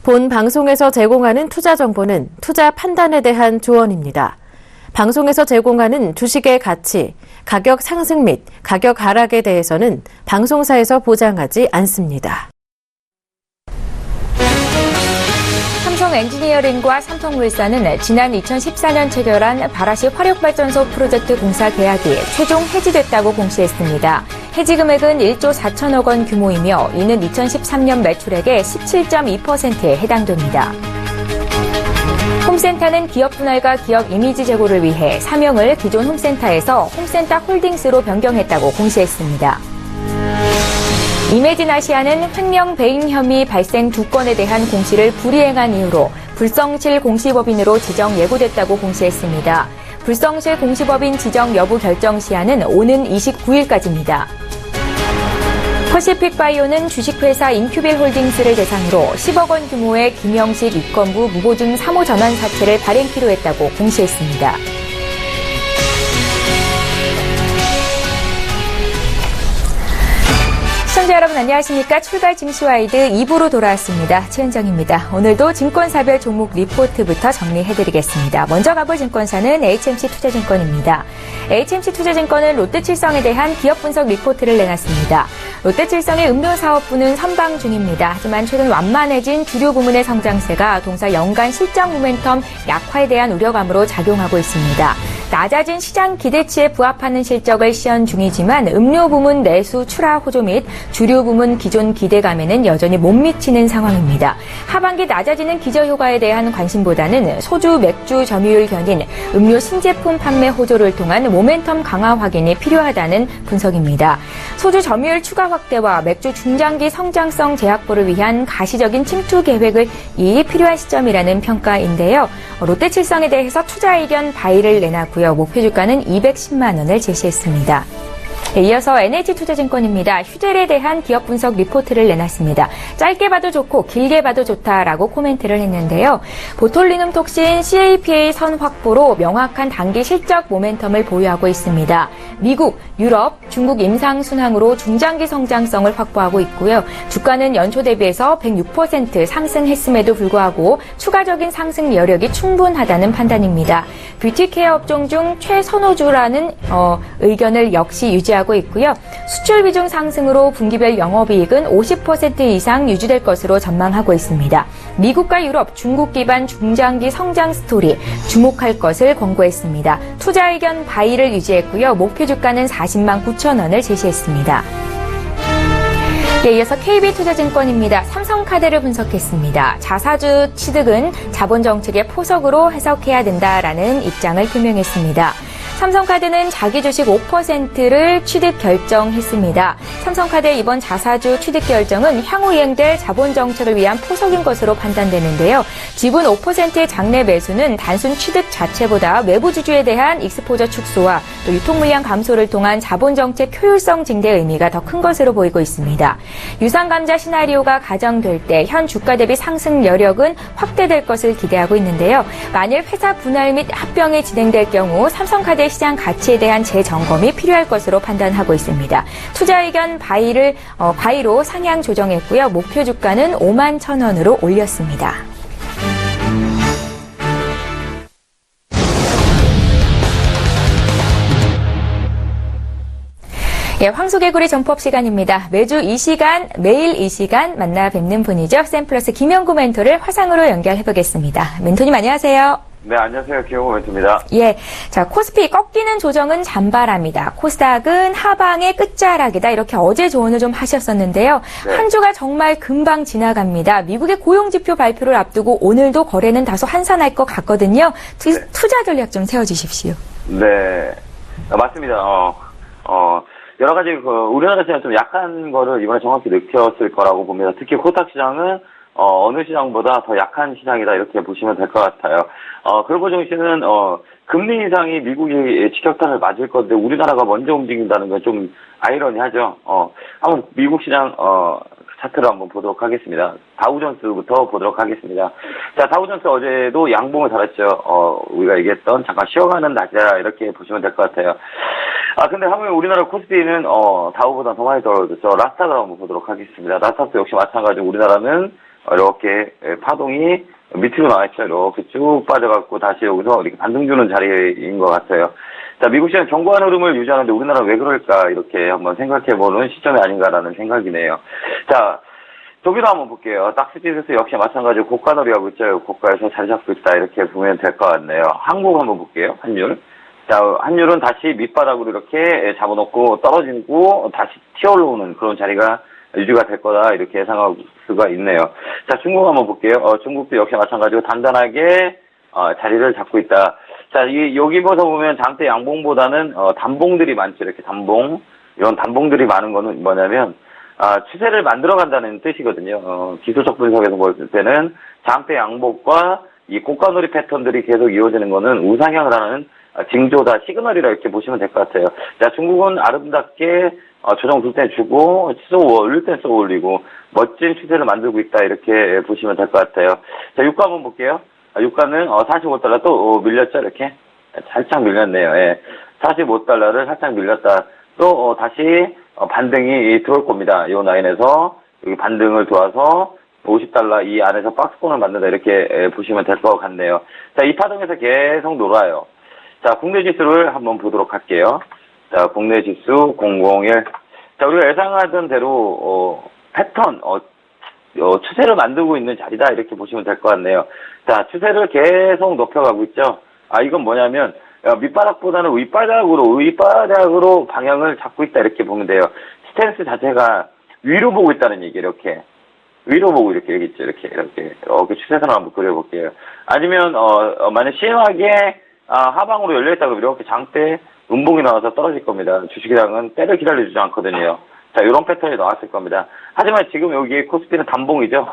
본 방송에서 제공하는 투자 정보는 투자 판단에 대한 조언입니다. 방송에서 제공하는 주식의 가치, 가격 상승 및 가격 하락에 대해서는 방송사에서 보장하지 않습니다. 삼성 엔지니어링과 삼성물산은 지난 2014년 체결한 바라시 화력발전소 프로젝트 공사 계약이 최종 해지됐다고 공시했습니다. 해지 금액은 1조 4천억 원 규모이며 이는 2013년 매출액의 17.2%에 해당됩니다. 홈센터는 기업 분할과 기업 이미지 제고를 위해 사명을 기존 홈센터에서 홈센터 홀딩스로 변경했다고 공시했습니다. 이매진 아시아는 횡령 배임 혐의 발생 2건에 대한 공시를 불이행한 이유로 불성실 공시법인으로 지정 예고됐다고 공시했습니다. 불성실 공시법인 지정 여부 결정 시한은 오는 29일까지입니다. 퍼시픽바이오는 주식회사 인큐빌 홀딩스를 대상으로 10억 원 규모의 김영식 입건부 무보증 3호 전환 사채를 발행키로 했다고 공시했습니다. 시청자 여러분 안녕하십니까. 출발 증시와이드 2부로 돌아왔습니다. 최은정입니다. 오늘도 증권사별 종목 리포트부터 정리해드리겠습니다. 먼저 가볼 증권사는 HMC투자증권입니다. HMC투자증권은 롯데칠성에 대한 기업 분석 리포트를 내놨습니다. 롯데칠성의 음료사업부는 선방 중입니다. 하지만 최근 완만해진 주류 부문의 성장세가 동사 연간 실적 모멘텀 약화에 대한 우려감으로 작용하고 있습니다. 낮아진 시장 기대치에 부합하는 실적을 시현 중이지만 음료 부문 내수 출하 호조 및 주류 부문 기존 기대감에는 여전히 못 미치는 상황입니다. 하반기 낮아지는 기저효과에 대한 관심보다는 소주, 맥주 점유율 견인, 음료 신제품 판매 호조를 통한 모멘텀 강화 확인이 필요하다는 분석입니다. 소주 점유율 추가 확대와 맥주 중장기 성장성 제약보를 위한 가시적인 침투 계획을 필요한 시점이라는 평가인데요. 롯데칠성에 대해서 투자 의견 바이를 내놨고요. 목표 주가는 210만 원을 제시했습니다. 이어서 NH투자증권입니다. 휴젤에 대한 기업 분석 리포트를 내놨습니다. 짧게 봐도 좋고 길게 봐도 좋다라고 코멘트를 했는데요. 보톨리눔 톡신 CAPA 선 확보로 명확한 단기 실적 모멘텀을 보유하고 있습니다. 미국, 유럽, 중국 임상 순항으로 중장기 성장성을 확보하고 있고요. 주가는 연초 대비해서 106% 상승했음에도 불구하고 추가적인 상승 여력이 충분하다는 판단입니다. 뷰티케어 업종 중 최선호주라는 의견을 역시 유지하고 있고요. 수출 비중 상승으로 분기별 영업이익은 50% 이상 유지될 것으로 전망하고 있습니다. 미국과 유럽, 중국 기반 중장기 성장 스토리 주목할 것을 권고했습니다. 투자 의견 바이를 유지했고요. 목표 주가는 40만 9천 원을 제시했습니다. 이어서 KB투자증권입니다. 삼성카드를 분석했습니다. 자사주 취득은 자본정책의 포석으로 해석해야 된다라는 입장을 표명했습니다. 삼성카드는 자기 주식 5%를 취득 결정했습니다. 삼성카드의 이번 자사주 취득 결정은 향후 이행될 자본정책을 위한 포석인 것으로 판단되는데요. 지분 5%의 장내 매수는 단순 취득 자체보다 외부 주주에 대한 익스포저 축소와 또 유통물량 감소를 통한 자본정책 효율성 증대 의미가 더 큰 것으로 보이고 있습니다. 유상감자 시나리오가 가정될 때 현 주가 대비 상승 여력은 확대될 것을 기대하고 있는데요. 만일 회사 분할 및 합병이 진행될 경우 삼성카드의 시장 가치에 대한 재점검이 필요할 것으로 판단하고 있습니다. 투자 의견 바이로 상향 조정했고요. 목표 주가는 5만 1천 원으로 올렸습니다. 황소개구리 점법 시간입니다. 매일 이 시간 만나 뵙는 분이죠. 샘플러스 김영구 멘토를 화상으로 연결해보겠습니다. 멘토님 안녕하세요. 네, 안녕하세요. 김영구 멘토입니다. 자, 코스피 꺾이는 조정은 잠바랍니다. 코스닥은 하방의 끝자락이다. 이렇게 어제 조언을 좀 하셨었는데요. 네. 한 주가 정말 금방 지나갑니다. 미국의 고용지표 발표를 앞두고 오늘도 거래는 다소 한산할 것 같거든요. 투자 전략 좀 세워주십시오. 네, 맞습니다. 여러 가지 우리나라 시장 좀 약한 거를 이번에 정확히 느꼈을 거라고 봅니다. 특히 코스닥 시장은 어느 시장보다 더 약한 시장이다 이렇게 보시면 될 것 같아요. 글로벌 증시는 금리 인상이 미국이 직격탄을 맞을 건데 우리나라가 먼저 움직인다는 건 좀 아이러니하죠. 한번 미국 시장 차트를 한번 보도록 하겠습니다. 다우존스부터 보도록 하겠습니다. 자, 다우존스 어제도 양봉을 달았죠. 우리가 얘기했던 잠깐 쉬어가는 낮이라 이렇게 보시면 될 것 같아요. 근데 하물며 우리나라 코스피는 다우보다 더 많이 떨어졌죠. 나스닥을 한번 보도록 하겠습니다. 나스닥도 역시 마찬가지로 우리나라는 이렇게 파동이 밑으로 나와있죠. 이렇게 쭉 빠져갖고 다시 여기서 이렇게 반등 주는 자리인 것 같아요. 자, 미국 시장 견고한 흐름을 유지하는데 우리나라는 왜 그럴까 이렇게 한번 생각해보는 시점이 아닌가라는 생각이네요. 자, 저기도 한번 볼게요. 딱스지수 역시 마찬가지로 고가놀이 하고 있죠. 고가에서 자리 잡고 있다 이렇게 보면 될 것 같네요. 한국 한번 볼게요. 환율. 자, 환율은 다시 밑바닥으로 이렇게 잡아놓고 떨어지고 다시 튀어올라오는 그런 자리가 유지가 될 거다 이렇게 예상할 수가 있네요. 자, 중국 한번 볼게요. 중국도 역시 마찬가지로 단단하게 자리를 잡고 있다. 자, 여기부터 보면 장대 양봉보다는 단봉들이 많죠. 이렇게 단봉. 이런 단봉들이 많은 거는 뭐냐면 추세를 만들어 간다는 뜻이거든요. 기술적 분석에서 볼 때는 장대 양봉과 이 고가놀이 패턴들이 계속 이어지는 거는 우상향을 하는 징조다, 시그널이라 이렇게 보시면 될 것 같아요. 자, 중국은 아름답게 조정 줄 때 주고 쏘 올릴 때 쏘 올리고 멋진 추세를 만들고 있다 이렇게 보시면 될 것 같아요. 자, 유가 한번 볼게요. 유가는 45달러 또 밀렸죠. 이렇게 살짝 밀렸네요. 예. 45달러를 살짝 밀렸다. 또 다시 반등이 들어올 겁니다. 이 라인에서 여기 반등을 도와서 50달러 이 안에서 박스권을 만든다 이렇게 보시면 될 것 같네요. 자, 이 파동에서 계속 놀아요. 자, 국내 지수를 한번 보도록 할게요. 자, 국내 지수 001. 자, 우리가 예상하던 대로 패턴 추세를 만들고 있는 자리다 이렇게 보시면 될 것 같네요. 자, 추세를 계속 높여가고 있죠. 이건 뭐냐면 밑바닥보다는 윗바닥으로 방향을 잡고 있다 이렇게 보면 돼요. 스탠스 자체가 위로 보고 있다는 얘기 이렇게 위로 보고 이렇게 여기 있죠. 이렇게 추세선을 한번 그려볼게요. 아니면 만약 심하게 하방으로 열려있다고 이렇게 장대 음봉이 나와서 떨어질 겁니다. 주식시장은 때를 기다려주지 않거든요. 자, 이런 패턴이 나왔을 겁니다. 하지만 지금 여기 코스피는 단봉이죠.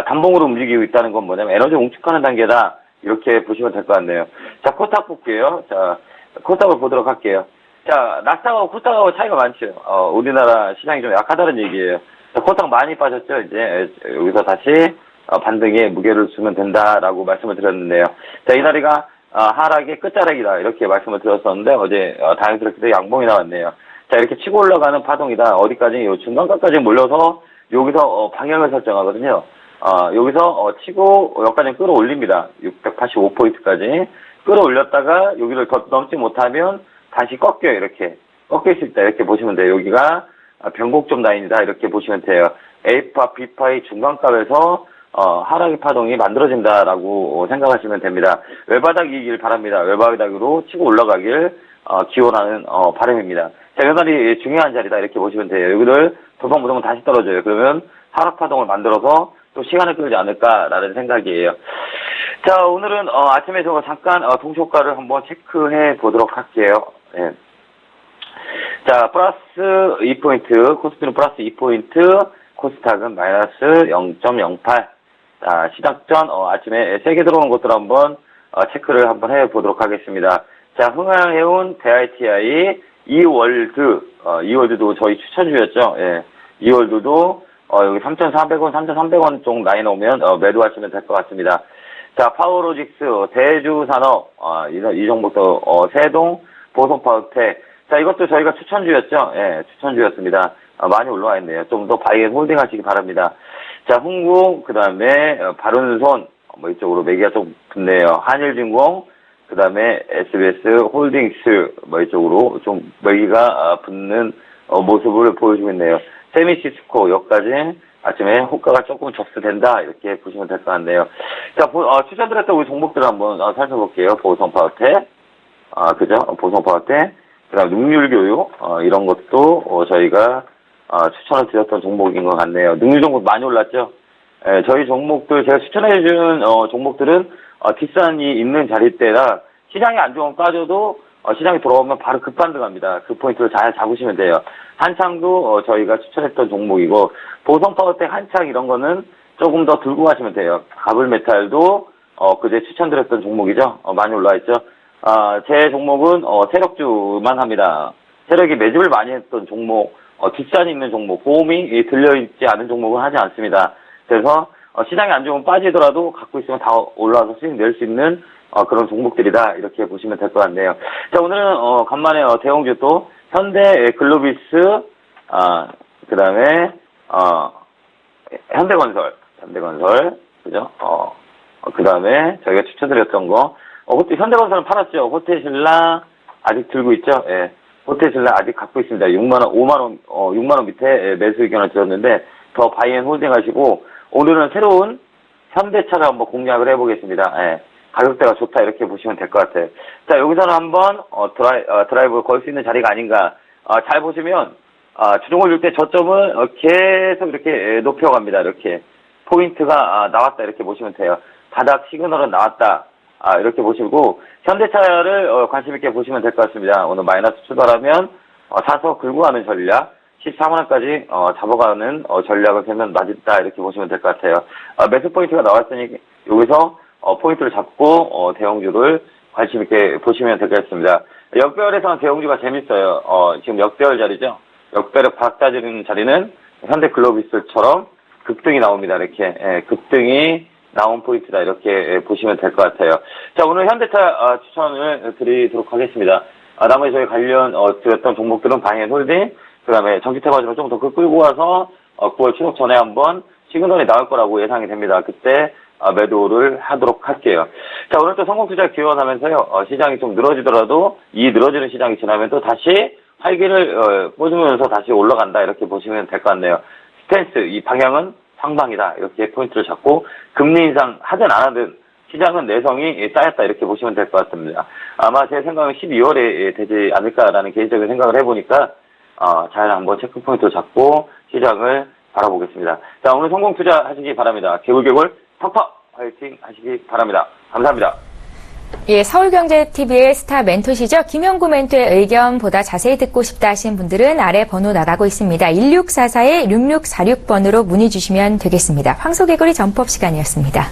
단봉으로 움직이고 있다는 건 뭐냐면 에너지 웅축하는 단계다. 이렇게 보시면 될 것 같네요. 자, 코스닥 볼게요. 자, 코스닥을 보도록 할게요. 자, 나스닥하고 코스닥하고 차이가 많죠. 우리나라 시장이 좀 약하다는 얘기예요. 자, 코스닥 많이 빠졌죠. 이제 여기서 다시 반등에 무게를 주면 된다라고 말씀을 드렸는데요. 자, 이날이가 하락의 끝자락이다 이렇게 말씀을 드렸었는데 어제 다행스럽게도 양봉이 나왔네요. 자, 이렇게 치고 올라가는 파동이다. 어디까지? 요 중간가까지 몰려서 여기서 방향을 설정하거든요. 여기서 치고 여기까지 끌어올립니다. 685포인트까지 끌어올렸다가 여기를 더 넘지 못하면 다시 꺾여요. 이렇게 꺾일 수 있다 이렇게 보시면 돼요. 여기가 변곡점 라인이다 이렇게 보시면 돼요. A파, B파의 중간값에서 하락의 파동이 만들어진다라고 생각하시면 됩니다. 외바닥이길 바랍니다. 외바닥으로 치고 올라가길 기원하는 바람입니다. 자, 이날이 중요한 자리다 이렇게 보시면 돼요. 여기를 두 번 보면 다시 떨어져요. 그러면 하락 파동을 만들어서 또 시간을 끌지 않을까라는 생각이에요. 자, 오늘은 아침에 제가 잠깐 동시효과를 한번 체크해 보도록 할게요. 예. 자, 플러스 2포인트, 코스피는 플러스 2포인트, 코스닥은 마이너스 0.08. 자, 시작 전 아침에 세개 들어오는 것들 한번 체크를 한번 해보도록 하겠습니다. 자, 흥하해온 대ITI, 이월드도 저희 추천주였죠. 예, 이월드도 여기 3,400원, 3,300원 쪽 라인 오면 매도하시면 될 것 같습니다. 자, 파워로직스, 대주산업, 이 종목도 세동, 보성파워텍. 자, 이것도 저희가 추천주였죠. 예, 추천주였습니다. 많이 올라와 있네요. 좀 더 바이앤 홀딩 하시기 바랍니다. 자, 흥국, 그 다음에 바른손, 이쪽으로 매기가 좀 붙네요. 한일진공, 그 다음에 SBS 홀딩스, 이쪽으로 좀 매기가 붙는 모습을 보여주고 있네요. 세미시스코, 여기까지 아침에 호가가 조금 접수된다, 이렇게 보시면 될 것 같네요. 자, 추천드렸던 우리 종목들을 한번 살펴볼게요. 보성파워텍, 그죠? 보성파워텍, 그 다음 능률교육, 이런 것도 저희가 추천을 드렸던 종목인 것 같네요. 능률 종목 많이 올랐죠? 예, 저희 종목들, 제가 추천해준 종목들은 뒷산이 있는 자리 때라 시장이 안 좋으면 빠져도 시장이 돌아오면 바로 급반등합니다. 그 포인트를 잘 잡으시면 돼요. 한창도 저희가 추천했던 종목이고 보성파워텍, 한창 이런 거는 조금 더 들고 가시면 돼요. 가불메탈도 그제 추천드렸던 종목이죠. 많이 올라와 있죠. 제 종목은 세력주만 합니다. 세력이 매집을 많이 했던 종목, 뒷산이 있는 종목, 보험이 들려있지 않은 종목은 하지 않습니다. 그래서 시장이 안 좋으면 빠지더라도 갖고 있으면 다 올라와서 수익 낼 수 있는 그런 종목들이다 이렇게 보시면 될 것 같네요. 자, 오늘은 간만에 대형주 또 현대 글로비스, 그 다음에 현대건설, 현대건설, 그죠? 그 다음에 저희가 추천드렸던 거, 현대건설은 팔았죠. 호텔신라 아직 들고 있죠. 예. 호텔신라 아직 갖고 있습니다. 6만 원 밑에 매수 의견을 드렸는데, 더 바이앤홀딩 하시고, 오늘은 새로운 현대차를 한번 공략을 해보겠습니다. 예. 가격대가 좋다, 이렇게 보시면 될 것 같아요. 자, 여기서는 한번, 드라이브를 걸 수 있는 자리가 아닌가. 잘 보시면, 주중 올릴 때 저점을 계속 이렇게 높여갑니다. 이렇게. 포인트가 나왔다, 이렇게 보시면 돼요. 바닥 시그널은 나왔다. 이렇게 보시고, 현대차를 관심있게 보시면 될 것 같습니다. 오늘 마이너스 출발하면, 사서 긁고 가는 전략, 14만원까지, 잡아가는, 전략을 펴면 맞다, 이렇게 보시면 될 것 같아요. 매수 포인트가 나왔으니, 여기서, 포인트를 잡고, 대형주를 관심있게 보시면 되겠습니다. 역배열에서는 대형주가 재밌어요. 지금 역배열 자리죠? 역배열 박다지는 자리는 현대글로비스처럼 급등이 나옵니다. 이렇게, 급등이 나온 포인트다. 이렇게 보시면 될 것 같아요. 자, 오늘 현대차 추천을 드리도록 하겠습니다. 나머지 저희 관련 드렸던 종목들은 바이앤홀딩, 그 다음에 전기차바지로 좀 더 끌고 가서 9월 추석 전에 한번 시그널이 나올 거라고 예상이 됩니다. 그때 매도를 하도록 할게요. 자, 오늘 또 성공투자 기원하면서요, 시장이 좀 늘어지더라도 이 늘어지는 시장이 지나면 또 다시 활기를 꽂으면서 다시 올라간다. 이렇게 보시면 될 것 같네요. 스탠스, 이 방향은 상방이다. 이렇게 포인트를 잡고 금리 인상 하든 안 하든 시장은 내성이 쌓였다. 이렇게 보시면 될 것 같습니다. 아마 제 생각은 12월에 되지 않을까라는 개인적인 생각을 해보니까 잘 한번 체크포인트 잡고 시장을 바라보겠습니다. 자, 오늘 성공 투자하시기 바랍니다. 개굴개굴 팍팍 화이팅 하시기 바랍니다. 감사합니다. 예, 서울경제TV의 스타 멘토시죠. 김영구 멘토의 의견 보다 자세히 듣고 싶다 하신 분들은 아래 번호 나가고 있습니다. 1644-6646번으로 문의 주시면 되겠습니다. 황소개구리 점법 시간이었습니다.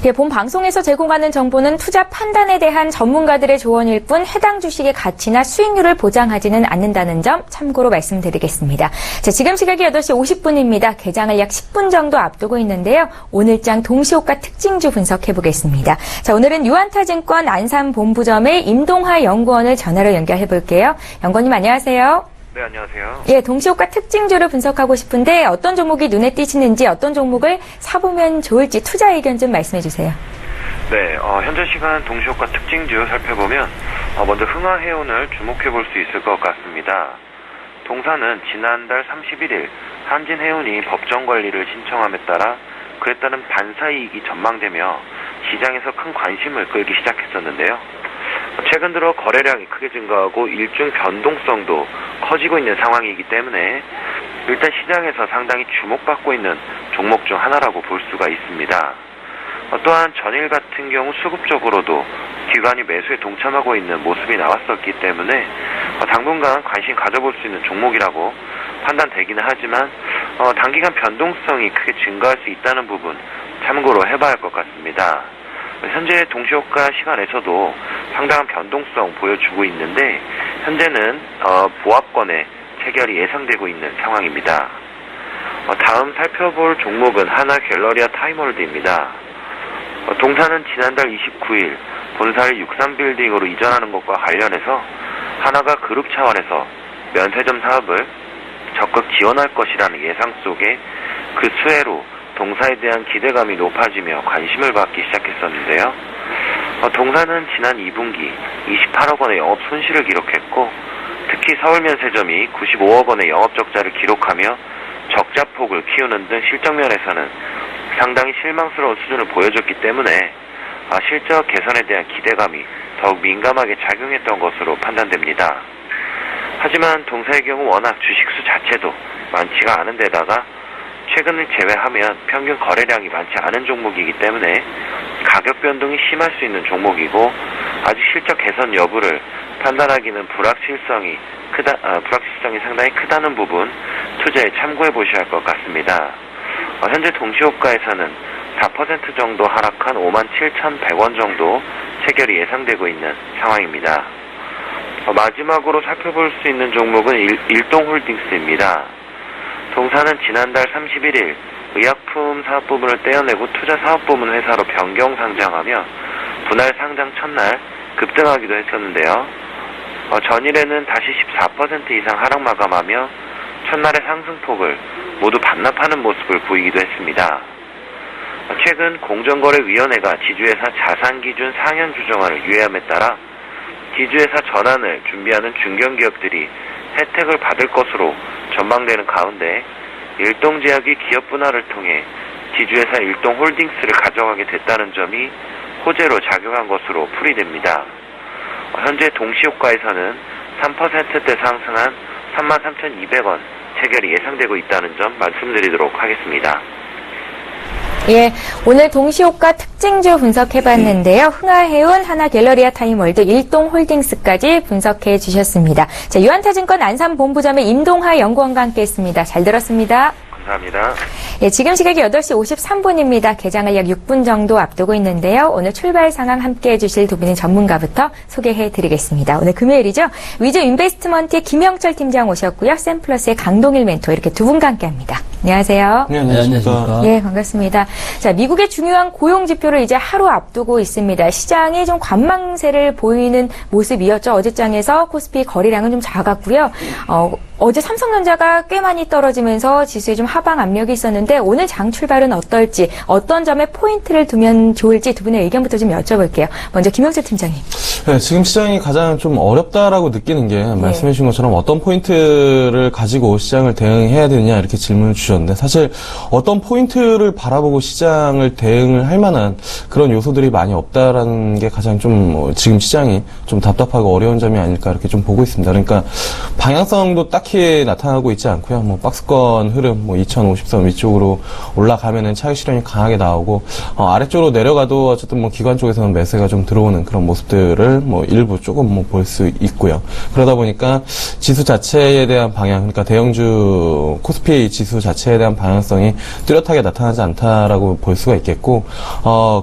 예, 본 방송에서 제공하는 정보는 투자 판단에 대한 전문가들의 조언일 뿐 해당 주식의 가치나 수익률을 보장하지는 않는다는 점 참고로 말씀드리겠습니다. 자, 지금 시각이 8시 50분입니다. 개장을 약 10분 정도 앞두고 있는데요. 오늘장 동시호가 특징주 분석해 보겠습니다. 자, 오늘은 유한타증권 안산본부점의 임동하 연구원을 전화로 연결해 볼게요. 연구원님 안녕하세요. 네, 안녕하세요. 예, 동시호가 특징주를 분석하고 싶은데 어떤 종목이 눈에 띄시는지 어떤 종목을 사보면 좋을지 투자 의견 좀 말씀해 주세요. 네, 현재 시간 동시효과 특징주 살펴보면 먼저 흥하해운을 주목해 볼 수 있을 것 같습니다. 동사는 지난달 31일 한진해운이 법정 관리를 신청함에 따라 그에 따른 반사이익이 전망되며 시장에서 큰 관심을 끌기 시작했었는데요. 최근 들어 거래량이 크게 증가하고 일중 변동성도 커지고 있는 상황이기 때문에 일단 시장에서 상당히 주목받고 있는 종목 중 하나라고 볼 수가 있습니다. 또한 전일 같은 경우 수급적으로도 기관이 매수에 동참하고 있는 모습이 나왔었기 때문에 당분간 관심 가져볼 수 있는 종목이라고 판단되기는 하지만 단기간 변동성이 크게 증가할 수 있다는 부분 참고로 해봐야 할 것 같습니다. 현재 동시효과 시간에서도 상당한 변동성 보여주고 있는데 현재는 보합권의 체결이 예상되고 있는 상황입니다. 다음 살펴볼 종목은 하나갤러리아 타임홀드입니다. 동사는 지난달 29일 본사를 63빌딩으로 이전하는 것과 관련해서 하나가 그룹 차원에서 면세점 사업을 적극 지원할 것이라는 예상 속에 그 수혜로 동사에 대한 기대감이 높아지며 관심을 받기 시작했었는데요. 동사는 지난 2분기 28억 원의 영업 손실을 기록했고 특히 서울면세점이 95억 원의 영업 적자를 기록하며 적자폭을 키우는 등 실적 면에서는 상당히 실망스러운 수준을 보여줬기 때문에 실적 개선에 대한 기대감이 더욱 민감하게 작용했던 것으로 판단됩니다. 하지만 동사의 경우 워낙 주식수 자체도 많지가 않은 데다가 최근을 제외하면 평균 거래량이 많지 않은 종목이기 때문에 가격 변동이 심할 수 있는 종목이고 아직 실적 개선 여부를 판단하기는 불확실성이 상당히 크다는 부분 투자에 참고해 보셔야 할 것 같습니다. 현재 동시효과에서는 4% 정도 하락한 57,100원 정도 체결이 예상되고 있는 상황입니다. 마지막으로 살펴볼 수 있는 종목은 일동홀딩스입니다. 동사는 지난달 31일 의약품 사업 부문을 떼어내고 투자 사업 부문 회사로 변경 상장하며 분할 상장 첫날 급등하기도 했었는데요. 전일에는 다시 14% 이상 하락 마감하며 첫날의 상승폭을 모두 반납하는 모습을 보이기도 했습니다. 최근 공정거래위원회가 지주회사 자산기준 상현 조정안을 유예함에 따라 지주회사 전환을 준비하는 중견기업들이 혜택을 받을 것으로 전망되는 가운데 일동제약이 기업 분할을 통해 지주회사 일동홀딩스를 가져가게 됐다는 점이 호재로 작용한 것으로 풀이됩니다. 현재 동시효과에서는 3%대 상승한 33,200원 체결이 예상되고 있다는 점 말씀드리도록 하겠습니다. 예, 오늘 동시효과 특징주 분석해봤는데요. 흥하해운, 하나갤러리아 타임월드, 일동홀딩스까지 분석해 주셨습니다. 자, 유한타증권 안산본부점의 임동하 연구원과 함께했습니다. 잘 들었습니다. 감사합니다. 예, 지금 시각이 8시 53분입니다. 개장을 약 6분 정도 앞두고 있는데요. 오늘 출발 상황 함께해 주실 두 분의 전문가부터 소개해 드리겠습니다. 오늘 금요일이죠. 위즈 인베스트먼트의 김영철 팀장 오셨고요. 샘플러스의 강동일 멘토 이렇게 두 분과 함께합니다. 안녕하세요. 네, 안녕하십니까. 예, 반갑습니다. 자, 미국의 중요한 고용 지표를 이제 하루 앞두고 있습니다. 시장이 좀 관망세를 보이는 모습이었죠. 어제장에서 코스피 거래량은 좀 작았고요. 어제 삼성전자가 꽤 많이 떨어지면서 지수에 좀 하방 압력이 있었는데 오늘 장 출발은 어떨지, 어떤 점에 포인트를 두면 좋을지 두 분의 의견부터 좀 여쭤볼게요. 먼저 김영철 팀장님. 네, 지금 시장이 가장 좀 어렵다라고 느끼는 게 말씀해 주신 것처럼 어떤 포인트를 가지고 시장을 대응해야 되느냐 이렇게 질문을 주셨는데 사실 어떤 포인트를 바라보고 시장을 대응을 할 만한 그런 요소들이 많이 없다라는 게 가장 좀 지금 시장이 좀 답답하고 어려운 점이 아닐까 이렇게 좀 보고 있습니다. 그러니까 방향성도 딱히 나타나고 있지 않고요. 뭐 박스권 흐름 2050선 위쪽으로 올라가면은 차익 실현이 강하게 나오고 아래쪽으로 내려가도 어쨌든 뭐 기관 쪽에서는 매수가 좀 들어오는 그런 모습들을 뭐 일부 조금 볼 수 있고요. 그러다 보니까 지수 자체에 대한 방향, 그러니까 대형주 코스피 지수 자체에 대한 방향성이 뚜렷하게 나타나지 않다라고 볼 수가 있겠고,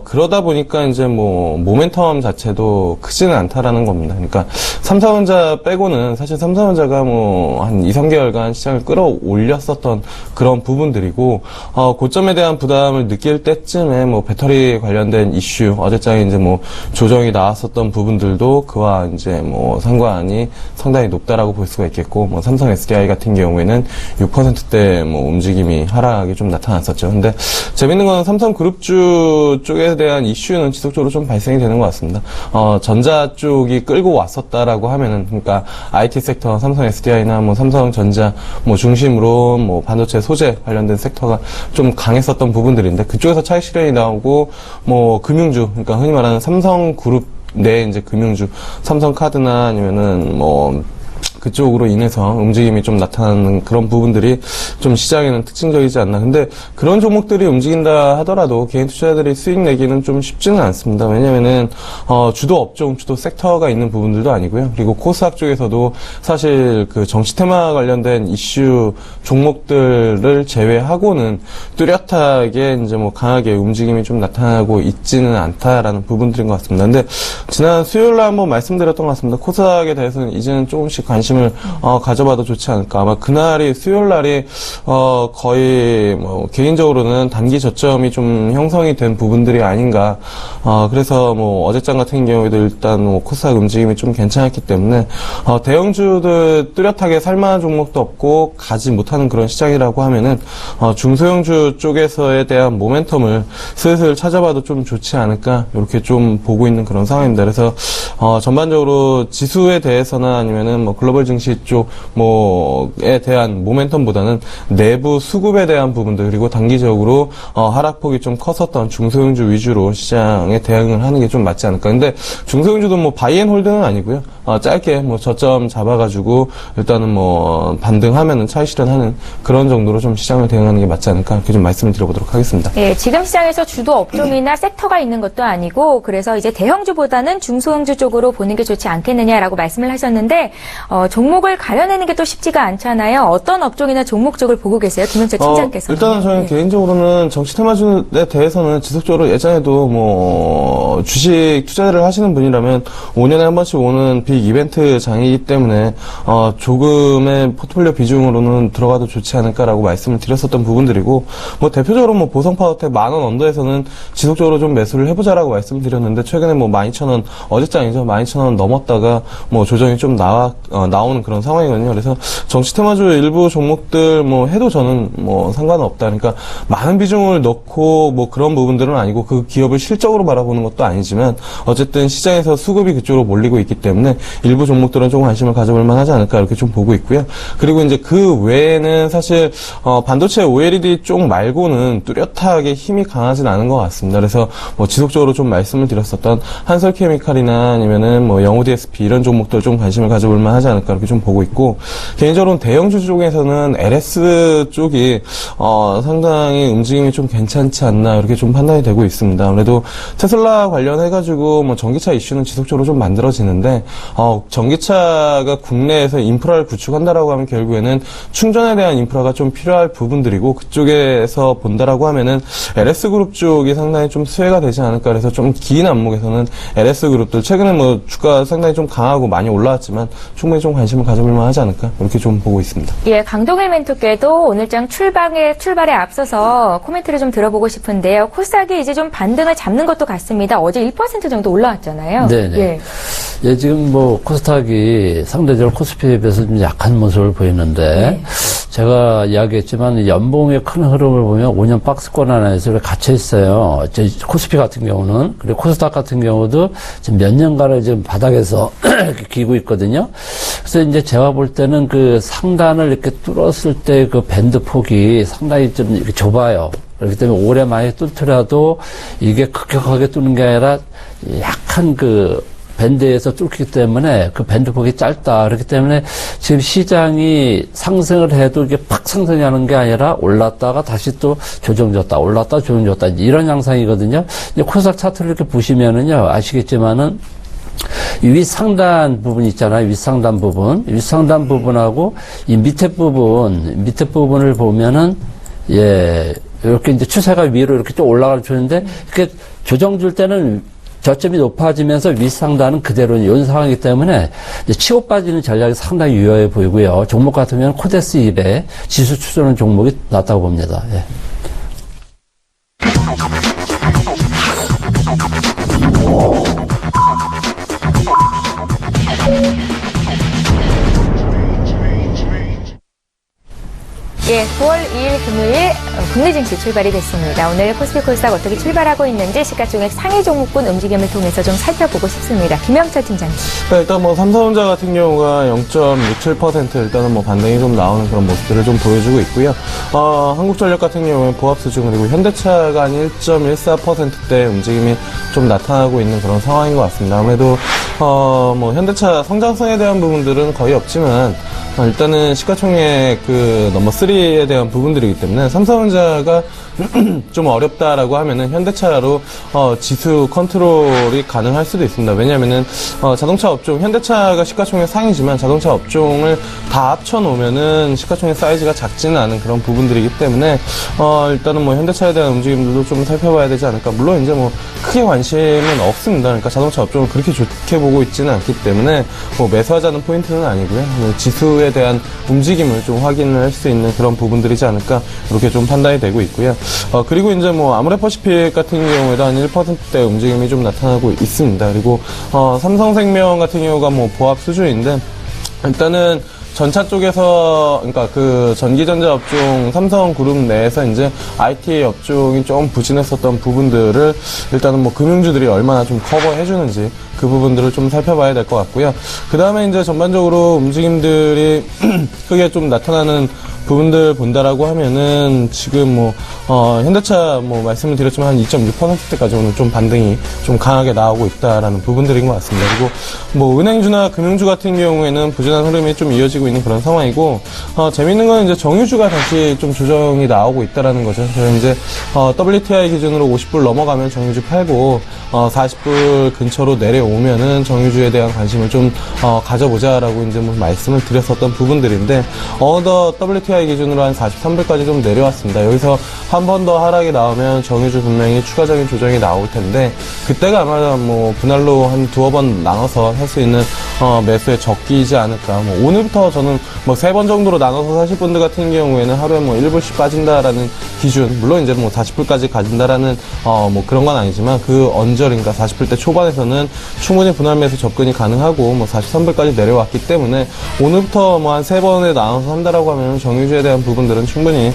그러다 보니까 이제 뭐 모멘텀 자체도 크지는 않다라는 겁니다. 그러니까 삼성전자 빼고는 사실 삼성전자가 뭐 한 2, 3개월간 시장을 끌어올렸었던 그런 부분들이고, 고점에 대한 부담을 느낄 때쯤에 뭐 배터리 관련된 이슈, 어제장에 이제 뭐 조정이 나왔었던 부분들도 그와 이제 뭐 상관이 상당히 높다라고 볼 수가 있겠고, 뭐 삼성 SDI 같은 경우에는 6%대 뭐 움직임이 하락이 좀 나타났었죠. 근데 재밌는 건 삼성그룹주 쪽에 대한 이슈는 지속적으로 좀 발생이 되는 것 같습니다. 전자 쪽이 끌고 왔었다라고 하면은, 그러니까 IT 섹터, 삼성 SDI나 뭐 삼성전자 뭐 중심으로 뭐 반도체 소재 관련된 섹터가 좀 강했었던 부분들인데 그쪽에서 차익 실현이 나오고 뭐 금융주, 그러니까 흔히 말하는 삼성그룹 내 이제 금융주, 삼성카드나 아니면은 뭐 그쪽으로 인해서 움직임이 좀 나타나는 그런 부분들이 좀 시장에는 특징적이지 않나. 근데 그런 종목들이 움직인다 하더라도 개인 투자자들이 수익 내기는 좀 쉽지는 않습니다. 왜냐면은 주도 업종, 주도 섹터가 있는 부분들도 아니고요. 그리고 코스닥 쪽에서도 사실 그 정치 테마 관련된 이슈 종목들을 제외하고는 뚜렷하게 이제 뭐 강하게 움직임이 좀 나타나고 있지는 않다라는 부분들인 것 같습니다. 근데 지난 수요일날 한번 말씀드렸던 것 같습니다. 코스닥에 대해서는 이제는 조금씩 관심을 가져봐도 좋지 않을까. 아마 그날이 수요일날이 거의 뭐 개인적으로는 단기 저점이 좀 형성이 된 부분들이 아닌가. 그래서 뭐 어제장 같은 경우에도 일단 뭐 코스닥 움직임이 좀 괜찮았기 때문에 대형주들 뚜렷하게 살만한 종목도 없고 가지 못하는 그런 시장이라고 하면은 중소형주 쪽에서에 대한 모멘텀을 슬슬 찾아봐도 좀 좋지 않을까 이렇게 좀 보고 있는 그런 상황입니다. 그래서 전반적으로 지수에 대해서나 아니면은 뭐 글로벌 증시 쪽 뭐에 대한 모멘텀보다는 내부 수급에 대한 부분들, 그리고 단기적으로 하락폭이 좀 컸었던 중소형주 위주로 시장에 대응을 하는 게 좀 맞지 않을까. 근데 중소형주도 뭐 바이앤홀드는 아니고요. 짧게 뭐 저점 잡아가지고 일단은 뭐 반등하면은 차익 실현하는 그런 정도로 좀 시장을 대응하는 게 맞지 않을까, 이렇게 좀 말씀을 드려보도록 하겠습니다. 예, 지금 시장에서 주도 업종이나 섹터가 있는 것도 아니고 그래서 이제 대형주보다는 중소형주 쪽으로 보는 게 좋지 않겠느냐라고 말씀을 하셨는데 종목을 가려내는 게 또 쉽지가 않잖아요. 어떤 업종이나 종목 쪽을 보고 계세요, 김영철 팀장께서? 일단은 저는 개인적으로는 정치 테마주에 대해서는 지속적으로 예전에도 뭐 주식 투자를 하시는 분이라면 5년에 한 번씩 오는 빅 이벤트 장이기 때문에 조금의 포트폴리오 비중으로는 들어가도 좋지 않을까라고 말씀을 드렸었던 부분들이고, 뭐 대표적으로 뭐 보성파워텍 10,000원 언더에서는 지속적으로 좀 매수를 해보자라고 말씀드렸는데, 최근에 뭐 12,000원, 어제장이죠. 12,000원 넘었다가 뭐 조정이 좀 나오는 그런 상황이거든요. 그래서 정치 테마주 일부 종목들 뭐 해도 저는 뭐 상관은 없다. 그러니까 많은 비중을 넣고 뭐 그런 부분들은 아니고, 그 기업을 실적으로 바라보는 것도 아니지만 어쨌든 시장에서 수급이 그쪽으로 몰리고 있기 때문에 일부 종목들은 좀 관심을 가져볼 만하지 않을까, 이렇게 좀 보고 있고요. 그리고 이제 그 외에는 사실 반도체 OLED 쪽 말고는 뚜렷하게 힘이 강하진 않은 것 같습니다. 그래서 뭐 지속적으로 좀 말씀을 드렸었던 한솔케미칼이나 아니면은 뭐 영호 DSP 이런 종목들 좀 관심을 가져볼 만하지 않을까, 이렇게 좀 보고 있고, 개인적으로는 대형주 쪽에서는 LS 쪽이 상당히 움직임이 좀 괜찮지 않나, 이렇게 좀 판단이 되고 있습니다. 아무래도 테슬라 관련해가지고 뭐 전기차 이슈는 지속적으로 좀 만들어지는데, 전기차가 국내에서 인프라를 구축한다라고 하면 결국에는 충전에 대한 인프라가 좀 필요할 부분들이고, 그쪽에서 본다라고 하면은 LS그룹 쪽이 상당히 좀 수혜가 되지 않을까. 그래서 좀 긴 안목에서는 LS그룹들 최근에 뭐 주가 상당히 좀 강하고 많이 올라왔지만 충분히 좀 관심을 가져볼 만하지 않을까, 이렇게 좀 보고 있습니다. 예, 강동일 멘토께도 오늘장 출발에 앞서서 코멘트를 좀 들어보고 싶은데요. 코스닥이 이제 좀 반등을 잡는 것도 같습니다. 어제 1% 정도 올라왔잖아요. 네네. 예, 지금 뭐 코스닥이 상대적으로 코스피에 비해서 좀 약한 모습을 보이는데, 제가 이야기했지만 연봉의 큰 흐름을 보면 5년 박스권 안에서 갇혀 있어요. 코스피 같은 경우는. 그리고 코스닥 같은 경우도 지금 몇 년간을 지금 바닥에서 이렇게 기고 있거든요. 그래서 이제 제가 볼 때는 그 상단을 이렇게 뚫었을 때 그 밴드 폭이 상당히 좀 이렇게 좁아요. 그렇기 때문에 올해 많이 뚫더라도 이게 급격하게 뚫는 게 아니라 약한 그 밴드에서 뚫기 때문에 그 밴드 폭이 짧다. 그렇기 때문에 지금 시장이 상승을 해도 이게 팍 상승하는 게 아니라 올랐다가 다시 또 조정졌다. 올랐다 조정졌다. 이런 양상이거든요. 이제 코스닥 차트를 이렇게 보시면은요, 아시겠지만은 이 윗상단 부분 있잖아요. 윗상단 부분하고 이 밑에 부분을 보면은, 예, 이렇게 이제 추세가 위로 이렇게 좀 올라가는 추세인데, 이렇게 조정 줄 때는 저점이 높아지면서 윗상단은 그대로 이런 상황이기 때문에 이제 치고 빠지는 전략이 상당히 유효해 보이고요. 종목 같으면 코데스 200 지수 추천하는 종목이 낫다고 봅니다. 예. 예, 9월 2일 금요일 국내 증시 출발이 됐습니다. 오늘 코스피 코스닥 어떻게 출발하고 있는지 시가총액 상위 종목군 움직임을 통해서 좀 살펴보고 싶습니다. 김영철 팀장님. 네, 일단 뭐 삼성전자 같은 경우가 0.67% 일단은 뭐 반등이 좀 나오는 그런 모습들을 좀 보여주고 있고요. 한국전력 같은 경우는 보합 수준, 그리고 현대차가 한 1.14%대 움직임이 좀 나타나고 있는 그런 상황인 것 같습니다. 아무래도 뭐 현대차 성장성에 대한 부분들은 거의 없지만 일단은 시가총액 그 넘버 3에 대한 부분들이기 때문에 삼성전자가 좀 어렵다라고 하면은 현대차로 지수 컨트롤이 가능할 수도 있습니다. 왜냐면은 자동차 업종, 현대차가 시가총액 상위지만 자동차 업종을 다 합쳐 놓으면은 시가총액 사이즈가 작지는 않은 그런 부분들이기 때문에 일단은 뭐 현대차에 대한 움직임들도 좀 살펴봐야 되지 않을까. 물론 이제 뭐 크게 관심은 없습니다. 그러니까 자동차 업종을 그렇게 좋게 보고 있지는 않기 때문에 뭐 매수하자는 포인트는 아니고요. 뭐 지수에 대한 움직임을 좀 확인을 할 수 있는 그런 부분들이지 않을까, 이렇게 좀 판단이 되고 있고요. 그리고 이제 뭐 아모레퍼시픽 같은 경우에도 한 1%대 움직임이 좀 나타나고 있습니다. 그리고 삼성생명 같은 경우가 뭐 보합 수준인데, 일단은 전차 쪽에서, 그러니까 그 전기전자 업종 삼성그룹 내에서 이제 IT 업종이 좀 부진했었던 부분들을 일단은 뭐 금융주들이 얼마나 좀 커버해주는지 그 부분들을 좀 살펴봐야 될 것 같고요. 그 다음에 이제 전반적으로 움직임들이 크게 좀 나타나는 부분들 본다라고 하면은 지금 뭐 현대차 뭐 말씀을 드렸지만 한 2.6%대까지 오늘 좀 반등이 좀 강하게 나오고 있다라는 부분들인 것 같습니다. 그리고 뭐 은행주나 금융주 같은 경우에는 부진한 흐름이 좀 이어지고 있는 그런 상황이고, 재밌는 건 이제 정유주가 다시 좀 조정이 나오고 있다라는 거죠. 그래서 이제 WTI 기준으로 50불 넘어가면 정유주 팔고 40불 근처로 내려오면은 정유주에 대한 관심을 좀 가져보자라고 이제 뭐 말씀을 드렸었던 부분들인데, WTI WTI 기준으로 한 43불까지 좀 내려왔습니다. 여기서 한 번 더 하락이 나오면 정유주 분명히 추가적인 조정이 나올 텐데, 그때가 아마 뭐 분할로 한 두어 번 나눠서 살 수 있는 매수의 적기이지 않을까. 뭐 오늘부터 저는 뭐 3번 정도로 나눠서 사실 분들 같은 경우에는 하루에 뭐 1불씩 빠진다라는 기준, 물론 이제 뭐 40불까지 가진다라는 뭐 그런 건 아니지만, 그 언저리인가 40불대 초반에서는 충분히 분할 매수 접근이 가능하고, 뭐 43불까지 내려왔기 때문에 오늘부터 뭐 한 3번에 나눠서 한다라고 하면 정유주에 대한 부분들은 충분히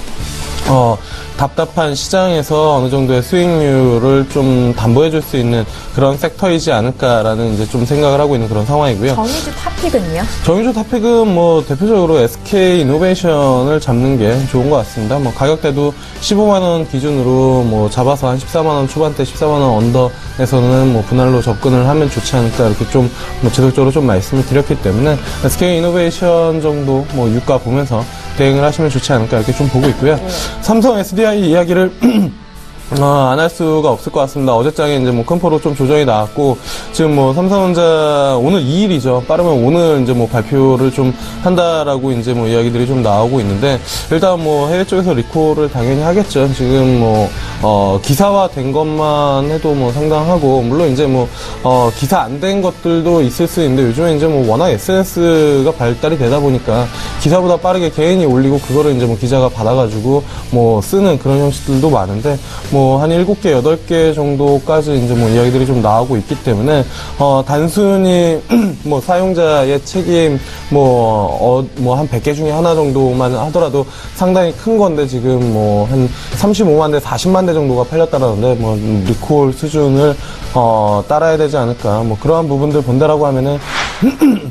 답답한 시장에서 어느 정도의 수익률을 좀 담보해 줄 수 있는 그런 섹터이지 않을까라는 이제 좀 생각을 하고 있는 그런 상황이고요. 정유주 탑픽은요? 정유주 탑픽은 뭐 대표적으로 SK 이노베이션을 잡는 게 좋은 것 같습니다. 뭐 가격대도 15만원 기준으로 뭐 잡아서 한 14만원 초반대 14만원 언더에서는 뭐 분할로 접근을 하면 좋지 않을까, 이렇게 좀 뭐 지속적으로 좀 말씀을 드렸기 때문에 SK 이노베이션 정도 뭐 유가 보면서 대응을 하시면 좋지 않을까, 이렇게 좀 보고 있고요. 삼성 SDI 이야기를 안 할 수가 없을 것 같습니다. 어제장에 이제 뭐 큰 포로 좀 조정이 나왔고, 지금 뭐 삼성전자 오늘 2일이죠. 빠르면 오늘 이제 뭐 발표를 좀 한다라고 이제 뭐 이야기들이 좀 나오고 있는데, 일단 뭐 해외 쪽에서 리콜을 당연히 하겠죠. 지금 뭐 기사화 된 것만 해도 뭐 상당하고, 물론 이제 뭐 기사 안 된 것들도 있을 수 있는데, 요즘에 이제 뭐 워낙 SNS가 발달이 되다 보니까 기사보다 빠르게 개인이 올리고 그거를 이제 뭐 기자가 받아가지고 뭐 쓰는 그런 형식들도 많은데, 뭐 한 7개, 8개 정도까지 이제 뭐 이야기들이 좀 나오고 있기 때문에, 단순히 뭐 사용자의 책임, 뭐 한 100개 중에 하나 정도만 하더라도 상당히 큰 건데, 지금 뭐 한 35만 대, 40만 대 정도가 팔렸다라는데, 뭐 리콜 수준을 따라야 되지 않을까. 뭐 그러한 부분들 본다라고 하면은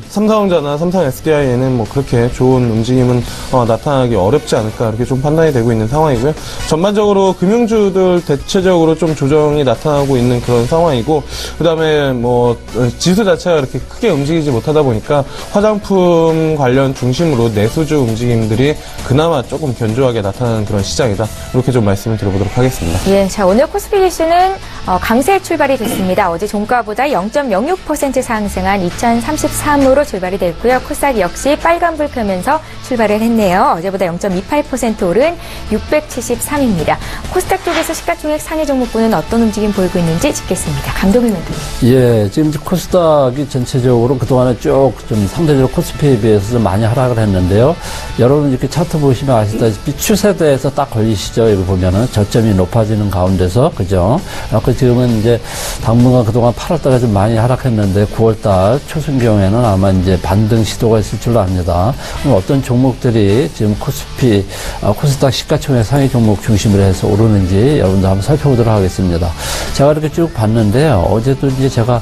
삼성전자나 삼성 SDI에는 뭐 그렇게 좋은 움직임은 나타나기 어렵지 않을까, 이렇게 좀 판단이 되고 있는 상황이고요. 전반적으로 금융주들 대체적으로 좀 조정이 나타나고 있는 그런 상황이고, 그 다음에 뭐 지수 자체가 그렇게 크게 움직이지 못하다 보니까 화장품 관련 중심으로 내수주 움직임들이 그나마 조금 견조하게 나타나는 그런 시장이다, 이렇게 좀 말씀을 드려보도록 하겠습니다. 예, 자, 오늘 코스피 지수는 강세 출발이 됐습니다. 어제 종가보다 0.06% 상승한 2033으로 출발이 됐고요. 코스닥 역시 빨간불 켜면서 출발을 했네요. 어제보다 0.28% 오른 673입니다. 코스닥 쪽에서 시가총액 상위 종목군은 어떤 움직임 보이고 있는지 짚겠습니다. 강동일 멘토님. 예, 지금 코스닥이 전체적으로 그동안에 쭉 좀 상대적으로 코스피에 비해서 좀 많이 하락을 했는데요. 여러분 이렇게 차트 보시면 아시다시피 추세대에서 딱 걸리시죠. 여기 보면은 저점이 높아지는 가운데서, 그죠? 그 지금은 이제 당분간 그동안 8월달에 좀 많이 하락했는데 9월달 초순경에는 아마 이제 반등 시도가 있을 줄로 압니다. 그럼 어떤 종목들이 지금 코스닥 시가총액 상위 종목 중심으로 해서 오르는지 여러분들 한번 살펴보도록 하겠습니다. 제가 이렇게 쭉 봤는데요. 어제도 이제 제가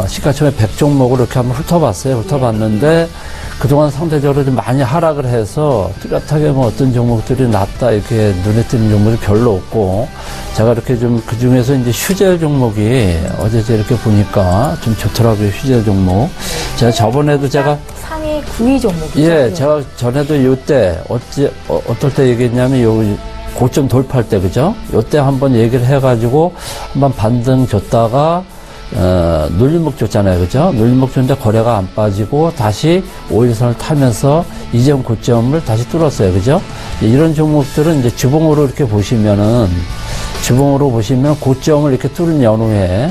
시가총액 100종목으로 이렇게 한번 훑어봤는데 그동안 상대적으로 좀 많이 하락을 해서 뚜렷하게 뭐 어떤 종목들이 낫다 이렇게 눈에 띄는 종목이 별로 없고, 제가 이렇게 좀 그 중에서 이제 휴재 종목이 어제 이렇게 보니까 좀 좋더라고요. 휴재 종목. 제가 저번에도 상위 9위 종목이죠. 예, 제가 전에도 이때 어떨 때 얘기했냐면 요 고점 돌파할 때, 그죠? 요때 한번 얘기를 해가지고 한번 반등 줬다가 눌림목 줬잖아요. 그죠? 눌림목 줬는데 거래가 안 빠지고 다시 5일선을 타면서 이전 고점을 다시 뚫었어요. 그죠? 이런 종목들은 이제 주봉으로 이렇게 보시면 고점을 이렇게 뚫은 연후에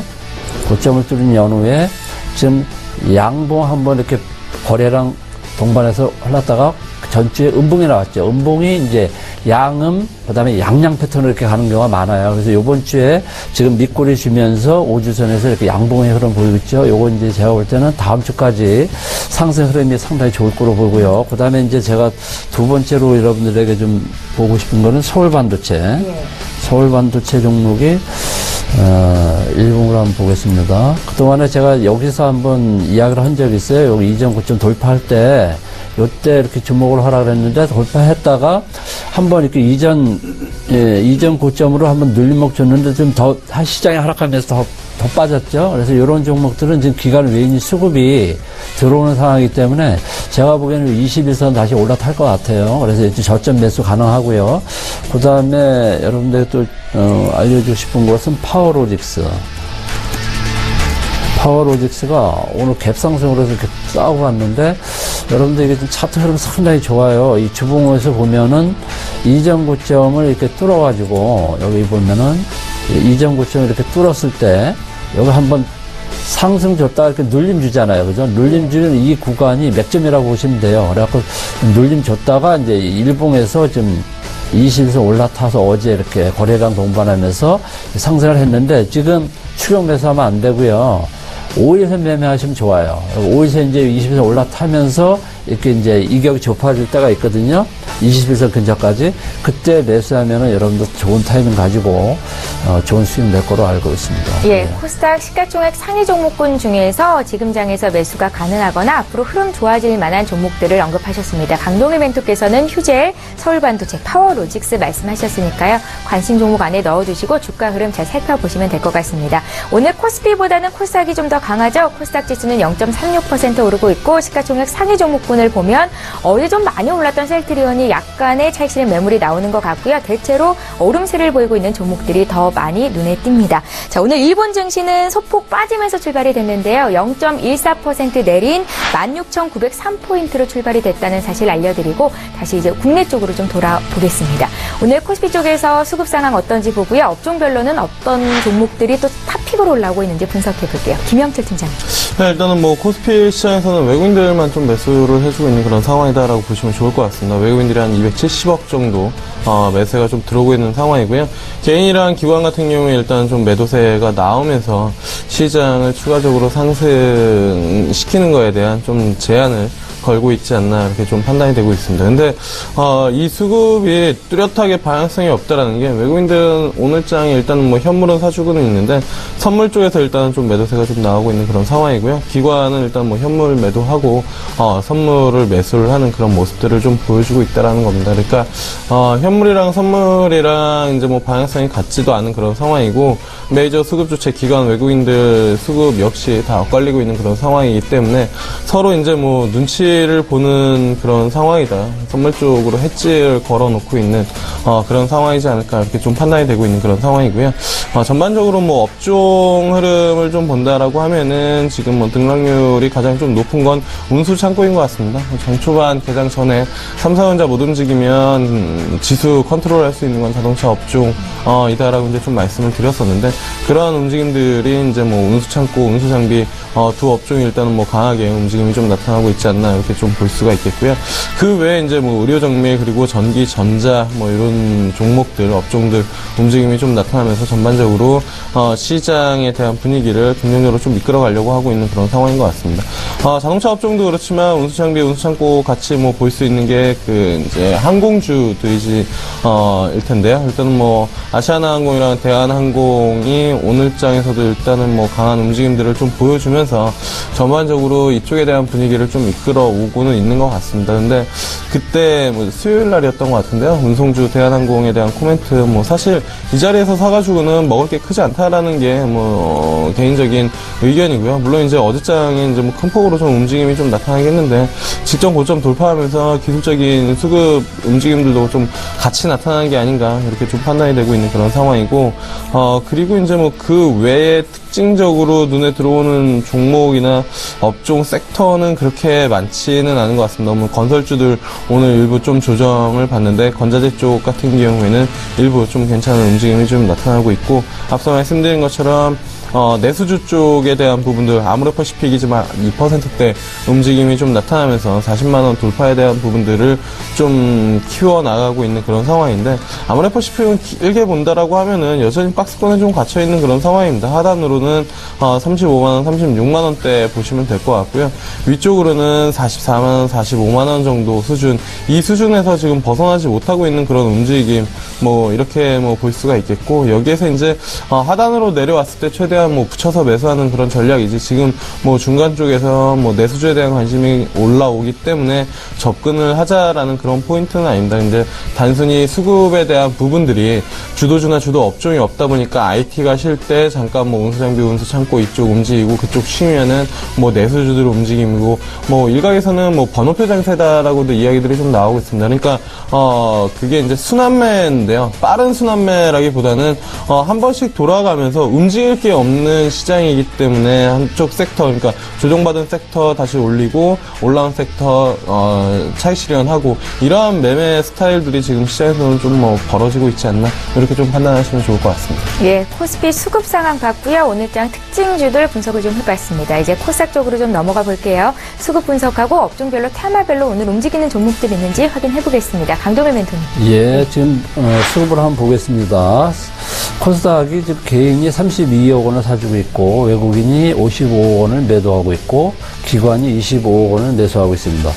지금 양봉 한번 이렇게 거래랑 동반해서 흘렀다가 전주에 음봉이 나왔죠. 음봉이 이제 양음, 그 다음에 양양 패턴으로 이렇게 가는 경우가 많아요. 그래서 요번 주에 지금 밑골이 주면서 5주선에서 이렇게 양봉의 흐름 보이고 있죠. 요거 이제 제가 볼 때는 다음 주까지 상승 흐름이 상당히 좋을 거로 보고요. 그 다음에 이제 제가 두 번째로 여러분들에게 좀 보고 싶은 거는 서울반도체. 예. 서울반도체 종목이 일봉으로 한번 보겠습니다. 그동안에 제가 여기서 한번 이야기를 한 적이 있어요. 여기 이전 고점 돌파할 때, 요때 이렇게 주목을 하라 그랬는데 돌파했다가 한번 이렇게 이전 고점으로 한번 눌림목 줬는데 좀 더 시장이 하락하면서 더 빠졌죠. 그래서 이런 종목들은 지금 기간 외인 수급이 들어오는 상황이기 때문에 제가 보기에는 21선 다시 올라탈 것 같아요. 그래서 이제 저점 매수 가능하고요. 그 다음에 여러분들 또 알려주고 싶은 것은 파워로직스가 오늘 갭상승으로 해서 이렇게 싸우고 갔는데 여러분들 이게 좀 차트 흐름 상당히 좋아요. 이 주봉에서 보면은 이전 고점을 이렇게 뚫어가지고 여기 보면은 이전 고점을 이렇게 뚫었을 때 여기 한번 상승 줬다가 이렇게 눌림 주잖아요. 그죠? 눌림 주는 이 구간이 맥점이라고 보시면 돼요. 그래갖고 눌림 줬다가 이제 일봉에서 좀 20에서 올라타서 어제 이렇게 거래량 동반하면서 상승을 했는데 지금 추격 매수하면 안 되고요. 5일선 매매하시면 좋아요. 5일선 이제 20에서 올라타면서 이렇게 이제 이격이 좁아질 때가 있거든요. 21선 근처까지. 그때 매수하면은 여러분들 좋은 타이밍 가지고, 좋은 수익 낼 거로 알고 있습니다. 예, 코스닥 시가총액 상위 종목군 중에서 지금 장에서 매수가 가능하거나 앞으로 흐름 좋아질 만한 종목들을 언급하셨습니다. 강동일 멘토께서는 휴젤, 서울반도체, 파워로직스 말씀하셨으니까요. 관심 종목 안에 넣어두시고 주가 흐름 잘 살펴보시면 될 것 같습니다. 오늘 코스피보다는 코스닥이 좀 더 강하죠. 코스닥 지수는 0.36% 오르고 있고 시가총액 상위 종목군을 보면 어제 좀 많이 올랐던 셀트리온이 약간의 차익 실현 매물이 나오는 것 같고요. 대체로 오름세를 보이고 있는 종목들이 더 많이 눈에 띕니다. 자, 오늘 일본 증시는 소폭 빠지면서 출발이 됐는데요. 0.14% 내린 16,903포인트로 출발이 됐다는 사실 알려드리고 다시 이제 국내 쪽으로 좀 돌아보겠습니다. 오늘 코스피 쪽에서 수급 상황 어떤지 보고요. 업종별로는 어떤 종목들이 또 탑픽으로 올라오고 있는지 분석해 볼게요. 김영철 팀장님. 네, 일단은 뭐 코스피 시장에서는 외국인들만 좀 매수를 해주고 있는 그런 상황이다라고 보시면 좋을 것 같습니다. 외국인들이 한 270억 정도 매수가 좀 들어오고 있는 상황이고요. 개인이랑 기관 같은 경우에 일단 좀 매도세가 나오면서 시장을 추가적으로 상승시키는 거에 대한 좀 제한을 걸고 있지 않나 이렇게 좀 판단이 되고 있습니다. 근데 이 수급이 뚜렷하게 방향성이 없다라는 게 외국인들은 오늘 장에 일단은 뭐 현물은 사주고는 있는데 선물 쪽에서 일단은 좀 매도세가 좀 나오고 있는 그런 상황이고요. 기관은 일단 뭐 현물 매도하고 선물을 매수를 하는 그런 모습들을 좀 보여주고 있다라는 겁니다. 그러니까 현물이랑 선물이랑 이제 뭐 방향성이 같지도 않은 그런 상황이고 메이저 수급 주체 기관 외국인들 수급 역시 다 엇갈리고 있는 그런 상황이기 때문에 서로 이제 뭐 눈치를 보는 그런 상황이다. 선물 쪽으로 해지를 걸어놓고 있는 그런 상황이지 않을까 이렇게 좀 판단이 되고 있는 그런 상황이고요. 전반적으로 뭐 업종 흐름을 좀 본다라고 하면은 지금 뭐 등락률이 가장 좀 높은 건 운수 창고인 것 같습니다. 장 초반 개장 전에 3, 4혼자 못 움직이면 지수 컨트롤할 수 있는 건 자동차 업종이다라고 이제 좀 말씀을 드렸었는데 그러한 움직임들이 이제 뭐 운수 창고, 운수 장비 두 업종이 일단은 뭐 강하게 움직임이 좀 나타나고 있지 않나 이렇게 좀 볼 수가 있겠고요. 그 외에 이제 뭐 의료 정밀 그리고 전기, 전자 뭐 이런 종목들, 업종들 움직임이 좀 나타나면서 전반적으로 시장에 대한 분위기를 긍정적으로 좀 이끌어 가려고 하고 있는 그런 상황인 것 같습니다. 자동차 업종도 그렇지만 운수 장비, 운수 창고 같이 뭐 볼 수 있는 게 그 이제 항공주들이지 일 텐데요. 일단은 뭐 아시아나항공이랑 대한항공이 오늘 장에서도 일단은 뭐 강한 움직임들을 좀 보여주면서 전반적으로 이쪽에 대한 분위기를 좀 이끌어 오고는 있는 것 같습니다. 근데 그때 뭐 수요일 날이었던 것 같은데요. 운송주 대한항공에 대한 코멘트 뭐 사실 이 자리에서 사가지고는 먹을 게 크지 않다라는 게 뭐 개인적인 의견이고요. 물론 이제 어제장에 이제 뭐 큰 폭으로 좀 움직임이 좀 나타나겠는데 직전 고점 돌파하면서 기술적인 수급 움직임들도 좀 같이 나타나는 게 아닌가 이렇게 좀 판단이 되고 있는 그런 상황이고 그리고 이제 뭐 그 외에 특징적으로 눈에 들어오는 종목이나 업종 섹터는 그렇게 많지는 않은 것 같습니다. 너무 건설주들 오늘 일부 좀 조정을 받는데 건자재 쪽 같은 경우에는 일부 좀 괜찮은 움직임이 좀 나타나고 있고 앞서 말씀드린 것처럼 내수주 쪽에 대한 부분들 아모레퍼시픽이지만 2%대 움직임이 좀 나타나면서 40만원 돌파에 대한 부분들을 좀 키워나가고 있는 그런 상황인데 아모레퍼시픽은 길게 본다라고 하면은 여전히 박스권에 좀 갇혀있는 그런 상황입니다. 하단으로는 35만원, 36만원대 보시면 될 것 같고요. 위쪽으로는 44만원, 45만원 정도 수준 이 수준에서 지금 벗어나지 못하고 있는 그런 움직임 뭐 이렇게 뭐 볼 수가 있겠고 여기에서 이제 하단으로 내려왔을 때 최대한 뭐 붙여서 매수하는 그런 전략이지 지금 뭐 중간 쪽에서 뭐 내수주에 대한 관심이 올라오기 때문에 접근을 하자라는 그런 포인트는 아닙니다. 근데 단순히 수급에 대한 부분들이 주도주나 주도 업종이 없다 보니까 IT가 쉴 때 잠깐 뭐 운수장비, 운수창고 이쪽 움직이고 그쪽 쉬면은 뭐 내수주들 움직임이고 뭐 일각에서는 뭐 번호표 장세다라고도 이야기들이 좀 나오고 있습니다. 그러니까 그게 이제 순환매인데요. 빠른 순환매라기보다는 한 번씩 돌아가면서 움직일 게 없는 없는 시장이기 때문에 한쪽 섹터, 그러니까 조정받은 섹터 다시 올리고 올라온 섹터 차익 실현하고 이러한 매매 스타일들이 지금 시장에서는 좀 뭐 벌어지고 있지 않나 이렇게 좀 판단하시면 좋을 것 같습니다. 예, 코스피 수급 상황 봤고요. 오늘장 특징주들 분석을 좀 해봤습니다. 이제 코스닥 쪽으로 좀 넘어가 볼게요. 수급 분석하고 업종별로 테마별로 오늘 움직이는 종목들이 있는지 확인해 보겠습니다. 강동일 멘토님. 예, 지금 수급을 한번 보겠습니다. 코스닥이 지금 개인이 32억 원을 사주고 있고 외국인이 55억 원을 매도하고 있고 기관이 25억 원을 매수하고 있습니다.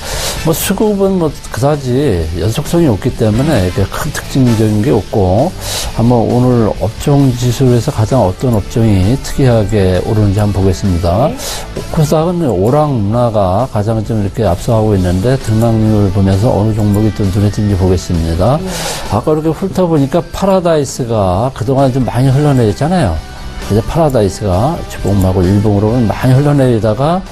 뭐 수급은 뭐 그다지 연속성이 없기 때문에 이렇게 큰 특징적인 게 없고 한번 오늘 업종 지수에서 가장 어떤 업종이 특이하게 오르는지 한번 보겠습니다. 코스닥은 오락 문화가 가장 좀 이렇게 앞서가고 있는데 등락률 보면서 어느 종목이 좀 눈에 띄는지 보겠습니다. 아까 이렇게 훑어보니까 파라다이스가 그동안 좀 많이 흘러내렸잖아요. 이제 파라다이스가 주봉하고 일봉으로 많이 흘러내리다가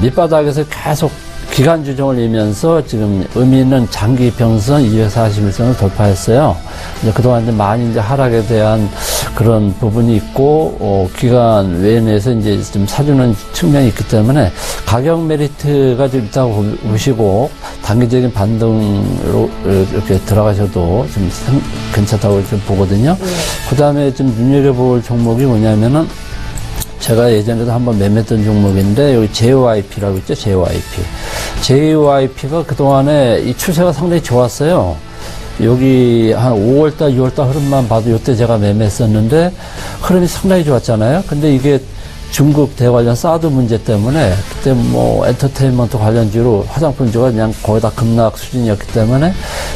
밑바닥에서 계속 기간 조정을 이면서 지금 의미 있는 장기 평선 241선을 돌파했어요. 이제 그동안 이제 많이 이제 하락에 대한 그런 부분이 있고, 기간 외내에서 이제 좀 사주는 측면이 있기 때문에 가격 메리트가 좀 있다고 보시고, 단기적인 반등으로 이렇게 들어가셔도 좀 괜찮다고 좀 보거든요. 그 다음에 좀 눈여겨볼 종목이 뭐냐면은, 제가 예전에도 한번 매매했던 종목인데, 여기 JYP라고 있죠, JYP. JYP가 그동안에 이 추세가 상당히 좋았어요. 여기 한 5월달, 6월달 흐름만 봐도 이때 제가 매매했었는데, 흐름이 상당히 좋았잖아요. 근데 이게 중국 대관련 사드 문제 때문에 그때 뭐 엔터테인먼트 관련주로 화장품주가 그냥 거의 다 급락 수준이었기 때문에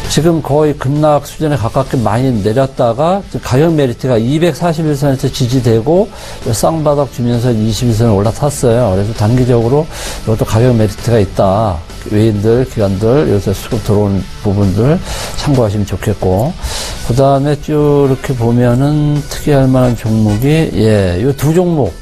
지금 거의 급락 수준에 가깝게 많이 내렸다가 가격 메리트가 241선에서 지지되고 쌍바닥 주면서 21선에 올라탔어요. 그래서 단기적으로 이것도 가격 메리트가 있다. 외인들, 기관들, 여기서 수급 들어온 부분들 참고하시면 좋겠고, 그 다음에 쭉 이렇게 보면은 특이할 만한 종목이, 예, 요 두 종목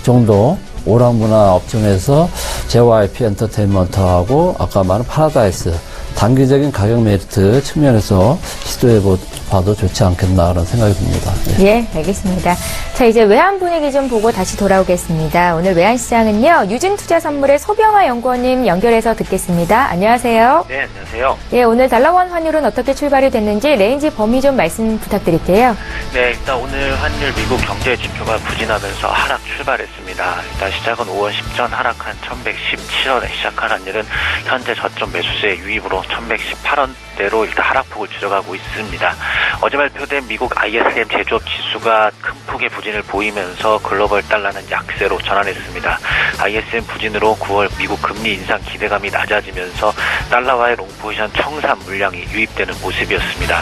정도 오락문화 업종에서 JYP 엔터테인먼트하고 아까 말한 파라다이스 단기적인 가격 메리트 측면에서 시도해봐도 좋지 않겠나 그런 생각이 듭니다. 예, 알겠습니다. 자, 이제 외환 분위기 좀 보고 다시 돌아오겠습니다. 오늘 외환시장은요, 유진투자선물의 소병화 연구원님 연결해서 듣겠습니다. 안녕하세요. 네, 안녕하세요. 예, 오늘 달러원 환율은 어떻게 출발이 됐는지 레인지 범위 좀 말씀 부탁드릴게요. 네, 일단 오늘 환율 미국 경제 지표가 부진하면서 하락 출발했습니다. 일단 시작은 5월 10전 하락한 1117원에 시작한 환율은 현재 저점 매수세의 유입으로 1118원대로 일단 하락폭을 줄여가고 있습니다. 어제 발표된 미국 ISM 제조업 지수가 큰 폭의 부진을 보이면서 글로벌 달러는 약세로 전환했습니다. ISM 부진으로 9월 미국 금리 인상 기대감이 낮아지면서 달러와의 롱포지션 청산 물량이 유입되는 모습이었습니다.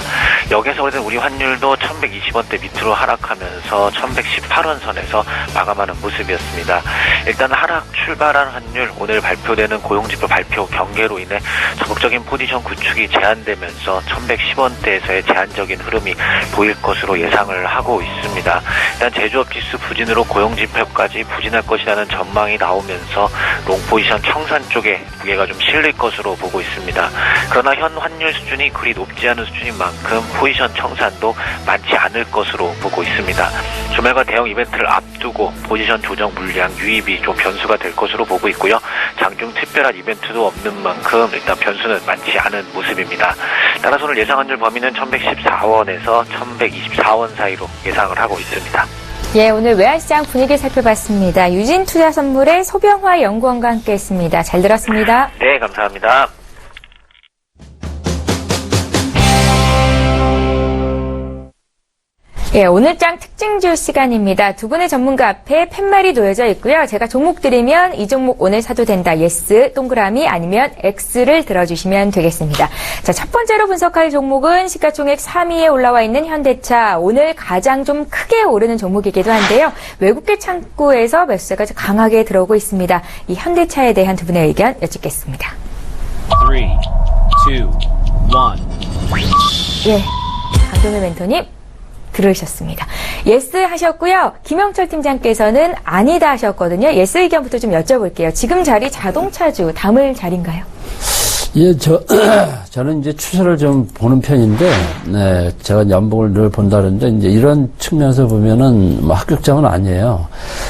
여기서 우리 환율도 1120원대 밑으로 하락하면서 1118원 선에서 마감하는 모습이었습니다. 일단 하락 출발한 환율, 오늘 발표되는 고용지표 발표 경계로 인해 적극적인 포지션 구축이 제한되면서 1110원대에서의 제한적인 흐름이 보일 것으로 예상을 하고 있습니다. 일단 제조업 지수 부진으로 고용지표까지 부진할 것이라는 전망이 나오면서 롱포지션 청산 쪽에 무게가 좀 실릴 것으로 보고 있습니다. 그러나 현 환율 수준이 그리 높지 않은 수준인 만큼 포지션 청산도 많지 않을 것으로 보고 있습니다. 주말과 대형 이벤트를 앞두고 포지션 조정 물량 유입이 좀 변수가 될 것으로 보고 있고요. 장중 특별한 이벤트도 없는 만큼 일단 변수는 많지 않은 모습입니다. 따라서 오늘 예상 환율 범위는 1114원에서 1124원 사이로 예상을 하고 있습니다. 예, 오늘 외환시장 분위기 살펴봤습니다. 유진투자선물의 소병화 연구원과 함께했습니다. 잘 들었습니다. 네, 감사합니다. 예, 오늘장 특징주 시간입니다. 두 분의 전문가 앞에 팻말이 놓여져 있고요. 제가 종목 드리면 이 종목 오늘 사도 된다. 예스, 동그라미 아니면 X를 들어주시면 되겠습니다. 자, 첫 번째로 분석할 종목은 시가총액 3위에 올라와 있는 현대차. 오늘 가장 좀 크게 오르는 종목이기도 한데요. 외국계 창구에서 매수세가 강하게 들어오고 있습니다. 이 현대차에 대한 두 분의 의견 여쭙겠습니다. 3, 2, 1. 예, 강동일 멘토님. 들으셨습니다. 예스 하셨고요. 김영철 팀장께서는 아니다 하셨거든요. 예스 의견부터 좀 여쭤볼게요. 지금 자리 자동차주 담을 자리인가요? 예, 저는 이제 추세를 좀 보는 편인데, 네, 제가 연봉을 늘 본다는데, 이제 이런 측면에서 보면은 뭐 합격장은 아니에요.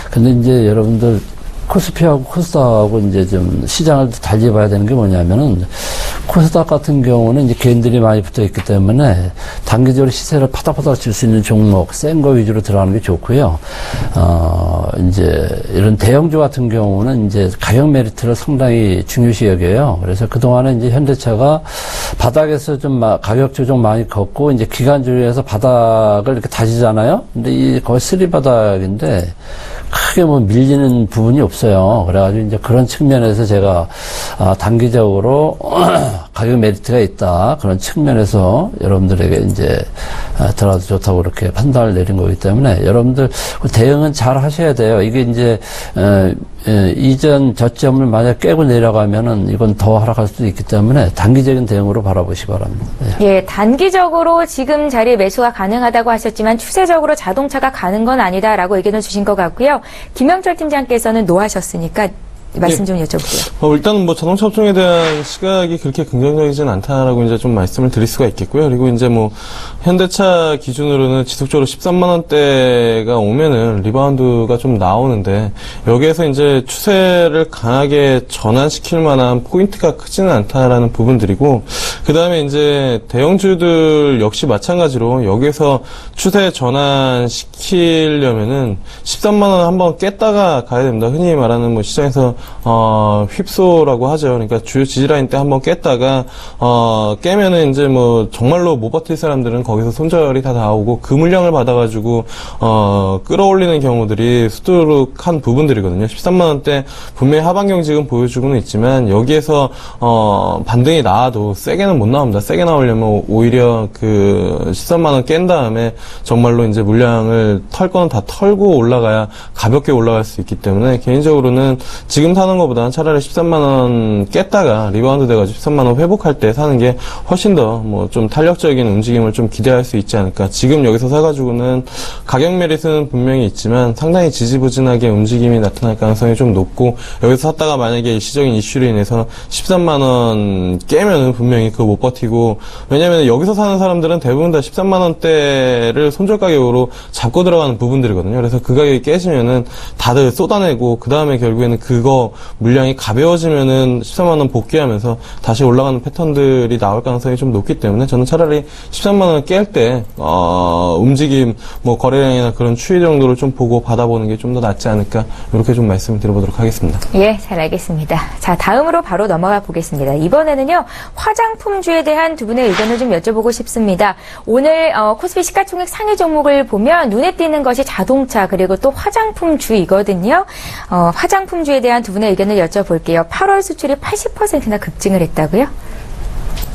근데 이제 여러분들 코스피하고 코스닥하고 이제 좀 시장을 달리 봐야 되는 게 뭐냐면은, 코스닥 같은 경우는 이제 개인들이 많이 붙어 있기 때문에 단기적으로 시세를 파닥파닥 칠 수 있는 종목, 센 거 위주로 들어가는 게 좋고요. 이제 이런 대형주 같은 경우는 이제 가격 메리트를 상당히 중요시 여겨요. 그래서 그동안에 이제 현대차가 바닥에서 좀 가격 조정 많이 걷고 이제 기간주에서 바닥을 이렇게 다지잖아요. 근데 거의 쓰리 바닥인데 크게 뭐 밀리는 부분이 없어요. 그래가지고 이제 그런 측면에서 제가 단기적으로 가격 메리트가 있다. 그런 측면에서 여러분들에게 이제 들어가도 좋다고 그렇게 판단을 내린 거기 때문에 여러분들 대응은 잘 하셔야 돼요. 이게 이제 이전 저점을 만약 깨고 내려가면은 이건 더 하락할 수도 있기 때문에 단기적인 대응으로 바라보시기 바랍니다. 예, 단기적으로 지금 자리에 매수가 가능하다고 하셨지만 추세적으로 자동차가 가는 건 아니다라고 의견을 주신 것 같고요. 김영철 팀장께서는 노하셨으니까 말씀 좀 여쭤볼게요. 일단은 뭐 자동차 업종에 대한 시각이 그렇게 긍정적이진 않다라고 이제 좀 말씀을 드릴 수가 있겠고요. 그리고 이제 뭐 현대차 기준으로는 지속적으로 13만 원대가 오면은 리바운드가 좀 나오는데 여기에서 이제 추세를 강하게 전환시킬 만한 포인트가 크지는 않다라는 부분들이고 그 다음에 이제 대형주들 역시 마찬가지로 여기에서 추세 전환시키려면은 13만 원 한번 깼다가 가야 됩니다. 흔히 말하는 뭐 시장에서 휩소라고 하죠. 그러니까 주요 지지라인 때 한번 깼다가 깨면은 이제 뭐 정말로 못 버틸 사람들은 거기서 손절이 다 나오고 그 물량을 받아가지고 끌어올리는 경우들이 수두룩한 부분들이거든요. 13만 원대 분명히 하방 경직은 보여주고는 있지만 여기에서 반등이 나와도 세게는 못 나옵니다. 세게 나오려면 오히려 그 13만 원 깬 다음에 정말로 이제 물량을 털 거는 다 털고 올라가야 가볍게 올라갈 수 있기 때문에 개인적으로는 지금 사는 것보다는 차라리 13만 원 깼다가 리바운드 돼가지고 13만 원 회복할 때 사는 게 훨씬 더 뭐 좀 탄력적인 움직임을 좀 기대할 수 있지 않을까. 지금 여기서 사가지고는 가격 메리트는 분명히 있지만 상당히 지지부진하게 움직임이 나타날 가능성이 좀 높고 여기서 샀다가 만약에 일시적인 이슈로 인해서 13만 원 깨면은 분명히 그거 못 버티고 왜냐면 여기서 사는 사람들은 대부분 다 13만 원대를 손절 가격으로 잡고 들어가는 부분들이거든요. 그래서 그 가격이 깨지면은 다들 쏟아내고 그 다음에 결국에는 그거 물량이 가벼워지면은 13만 원 복귀하면서 다시 올라가는 패턴들이 나올 가능성이 좀 높기 때문에 저는 차라리 13만 원 깰 때 움직임 뭐 거래량이나 그런 추이 정도를 좀 보고 받아보는 게 좀 더 낫지 않을까 이렇게 좀 말씀을 드려보도록 하겠습니다. 예, 잘 알겠습니다. 자, 다음으로 바로 넘어가 보겠습니다. 이번에는요, 화장품주에 대한 두 분의 의견을 좀 여쭤보고 싶습니다. 오늘 코스피 시가총액 상위 종목을 보면 눈에 띄는 것이 자동차 그리고 또 화장품주이거든요. 화장품주에 대한 두 분의 의견을 여쭤볼게요. 8월 수출이 80%나 급증을 했다고요?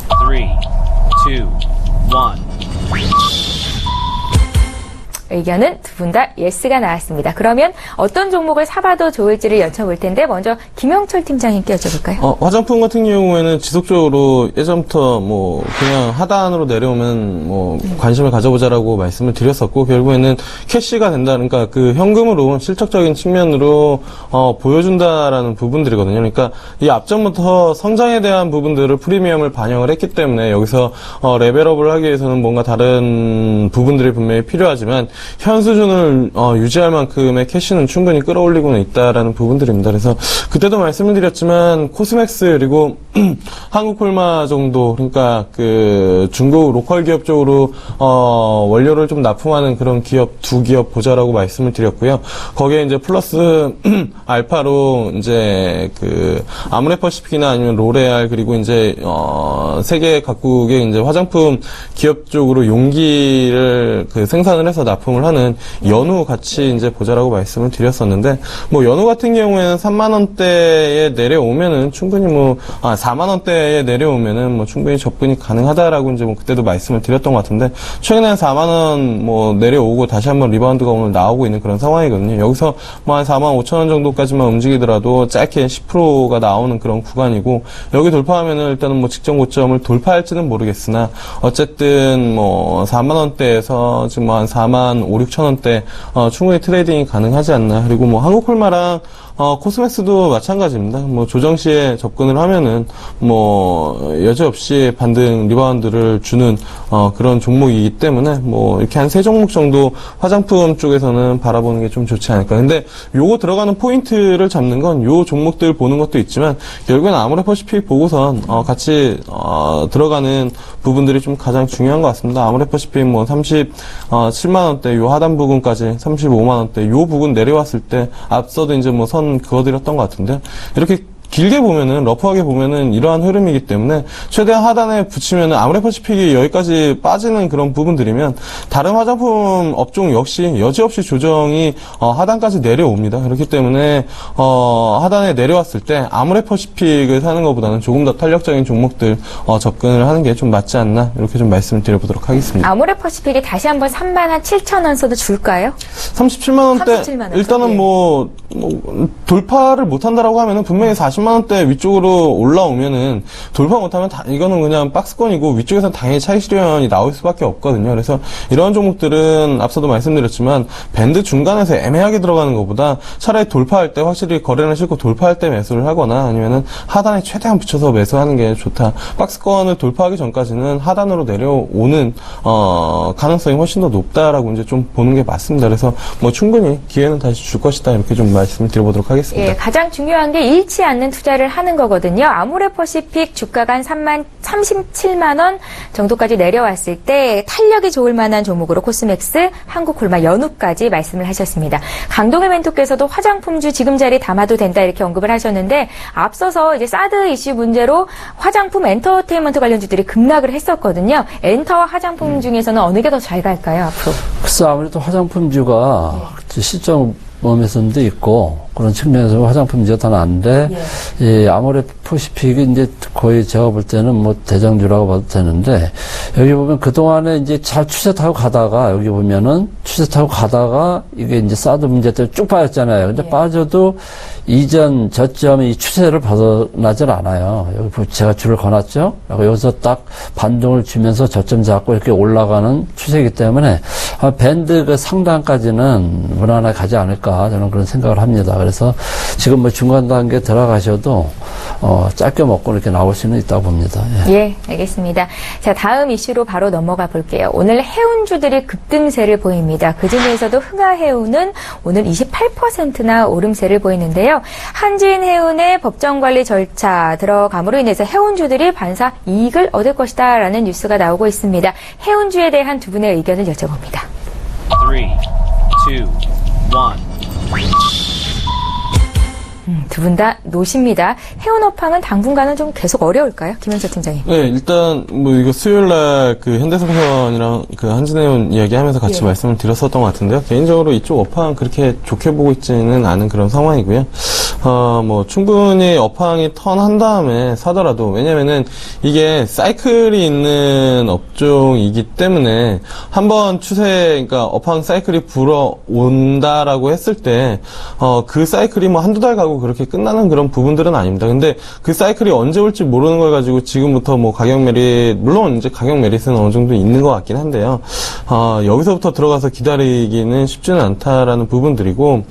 3, 2, 1. 의견은 두 분 다 예스가 나왔습니다. 그러면 어떤 종목을 사봐도 좋을지를 여쭤볼 텐데 먼저 김영철 팀장님께 여쭤볼까요? 화장품 같은 경우에는 지속적으로 예전부터 뭐 그냥 하단으로 내려오면 뭐 관심을 가져보자라고 말씀을 드렸었고 결국에는 캐시가 된다. 그러니까 그 현금으로 실적적인 측면으로 보여준다라는 부분들이거든요. 그러니까 이 앞전부터 성장에 대한 부분들을 프리미엄을 반영을 했기 때문에 여기서 레벨업을 하기 위해서는 뭔가 다른 부분들이 분명히 필요하지만 현 수준을 유지할 만큼의 캐시는 충분히 끌어올리고는 있다라는 부분들입니다. 그래서 그때도 말씀을 드렸지만 코스맥스 그리고 한국콜마 정도 그러니까 그 중국 로컬 기업 쪽으로 원료를 좀 납품하는 그런 기업 두 기업 보자라고 말씀을 드렸고요. 거기에 이제 플러스 알파로 이제 그 아모레퍼시픽이나 아니면 로레알 그리고 이제 세계 각국의 이제 화장품 기업 쪽으로 용기를 그 생산을 해서 납품을 하는 연우 같이 이제 보자라고 말씀을 드렸었는데 뭐 연우 같은 경우에는 3만 원대에 내려오면은 충분히 4만 원대에 내려오면은 뭐 충분히 접근이 가능하다라고 이제 뭐 그때도 말씀을 드렸던 것 같은데 최근에는 4만 원 뭐 내려오고 다시 한번 리바운드가 오늘 나오고 있는 그런 상황이거든요. 여기서 뭐 한 4만 5천 원 정도까지만 움직이더라도 짧게 10%가 나오는 그런 구간이고 여기 돌파하면은 일단은 뭐 직전 고점을 돌파할지는 모르겠으나 어쨌든 뭐 4만 원대에서 지금 뭐 한 4만 한 5, 6천 원대 충분히 트레이딩이 가능하지 않나. 그리고 뭐 한국콜마랑 코스맥스도 마찬가지입니다. 뭐 조정 시에 접근을 하면은 뭐 여지없이 반등 리바운드를 주는 그런 종목이기 때문에 뭐 이렇게 한 3종목 정도 화장품 쪽에서는 바라보는 게 좀 좋지 않을까. 근데 요거 들어가는 포인트를 잡는 건 요 종목들 보는 것도 있지만 결국엔 아모레퍼시픽 보고선 같이 들어가는 부분들이 좀 가장 중요한 것 같습니다. 아모레퍼시픽 뭐 37만 원대 요 하단 부분까지 35만 원대 요 부분 내려왔을 때 앞서도 이제 뭐 선 그어드렸던 것 같은데 이렇게 길게 보면은 러프하게 보면은 이러한 흐름이기 때문에 최대한 하단에 붙이면은 아모레퍼시픽이 여기까지 빠지는 그런 부분들이면 다른 화장품 업종 역시 여지없이 조정이 하단까지 내려옵니다. 그렇기 때문에 하단에 내려왔을 때 아모레퍼시픽을 사는 것보다는 조금 더 탄력적인 종목들 접근을 하는 게 좀 맞지 않나 이렇게 좀 말씀을 드려보도록 하겠습니다. 아모레퍼시픽이 다시 한번 37,000원 선도 줄까요? 37만 원대 37만 원. 일단은 예. 뭐 돌파를 못한다라고 하면은 분명히 40만 원대 위쪽으로 올라오면은 돌파 못하면 이거는 그냥 박스권이고 위쪽에서 당연히 차익 실현이 나올 수밖에 없거든요. 그래서 이런 종목들은 앞서도 말씀드렸지만 밴드 중간에서 애매하게 들어가는 것보다 차라리 돌파할 때 확실히 거래를 싣고 돌파할 때 매수를 하거나 아니면은 하단에 최대한 붙여서 매수하는 게 좋다. 박스권을 돌파하기 전까지는 하단으로 내려오는 가능성이 훨씬 더 높다라고 이제 좀 보는 게 맞습니다. 그래서 뭐 충분히 기회는 다시 줄 것이다 이렇게 좀 말씀을 드려보도록 하겠습니다. 예, 가장 중요한 게 잃지 않는 투자를 하는 거거든요. 아모레퍼시픽 주가가 한 37만 원 정도까지 내려왔을 때 탄력이 좋을 만한 종목으로 코스맥스, 한국콜마, 연우까지 말씀을 하셨습니다. 강동일 멘토께서도 화장품주 지금 자리 담아도 된다 이렇게 언급을 하셨는데 앞서서 이제 사드 이슈 문제로 화장품 엔터테인먼트 관련주들이 급락을 했었거든요. 엔터와 화장품 중에서는 어느 게 더 잘 갈까요, 앞으로? 글쎄 아무래도 화장품주가 시점 몸에서도 있고 그런 측면에서 화장품주가 더 나은데 이 아모레퍼시픽이 이제 거의 제가 볼 때는 뭐 대장주라고 봐도 되는데 여기 보면 그동안에 이제 잘 추세 타고 가다가 여기 보면은 추세 타고 가다가 이게 이제 사드 문제 때문에 쭉 빠졌잖아요. 근데 빠져도 이전 저점의 이 추세를 벗어나질 않아요. 여기 제가 줄을 거놨죠. 그리고 여기서 딱 반동을 주면서 저점 잡고 이렇게 올라가는 추세이기 때문에 밴드 그 상단까지는 무난하게 가지 않을까 저는 그런 생각을 합니다. 그래서 지금 뭐 중간 단계 들어가셔도 짧게 먹고 이렇게 나올 수는 있다고 봅니다. 예, 알겠습니다. 자, 다음 이슈로 바로 넘어가 볼게요. 오늘 해운주들이 급등세를 보입니다. 그중에서도 흥하해운은 오늘 28%나 오름세를 보이는데요. 한진해운의 법정관리 절차 들어감으로 인해서 해운주들이 반사 이익을 얻을 것이다 라는 뉴스가 나오고 있습니다. 해운주에 대한 두 분의 의견을 여쭤봅니다. 3, 2, 1. 두 분 다 노십니다. 해운 업황은 당분간은 좀 계속 어려울까요? 김현철 팀장님. 네, 일단 뭐 이거 수요일날 그 현대성선이랑 그 한진해운 이야기하면서 같이 말씀을 드렸었던 것 같은데요. 개인적으로 이쪽 업황 그렇게 좋게 보고 있지는 않은 그런 상황이고요. 뭐 충분히 업황이 턴한 다음에 사더라도 왜냐면은 이게 사이클이 있는 업종이기 때문에 한번 추세 그러니까 업황 사이클이 불어온다라고 했을 때 그 사이클이 뭐 한두 달 가고 그렇게 끝나는 그런 부분들은 아닙니다. 근데 그 사이클이 언제 올지 모르는 걸 가지고 지금부터 뭐 가격 메릿 물론 이제 가격 메릿은 어느 정도 있는 것 같긴 한데요. 여기서부터 들어가서 기다리기는 쉽지는 않다라는 부분들이고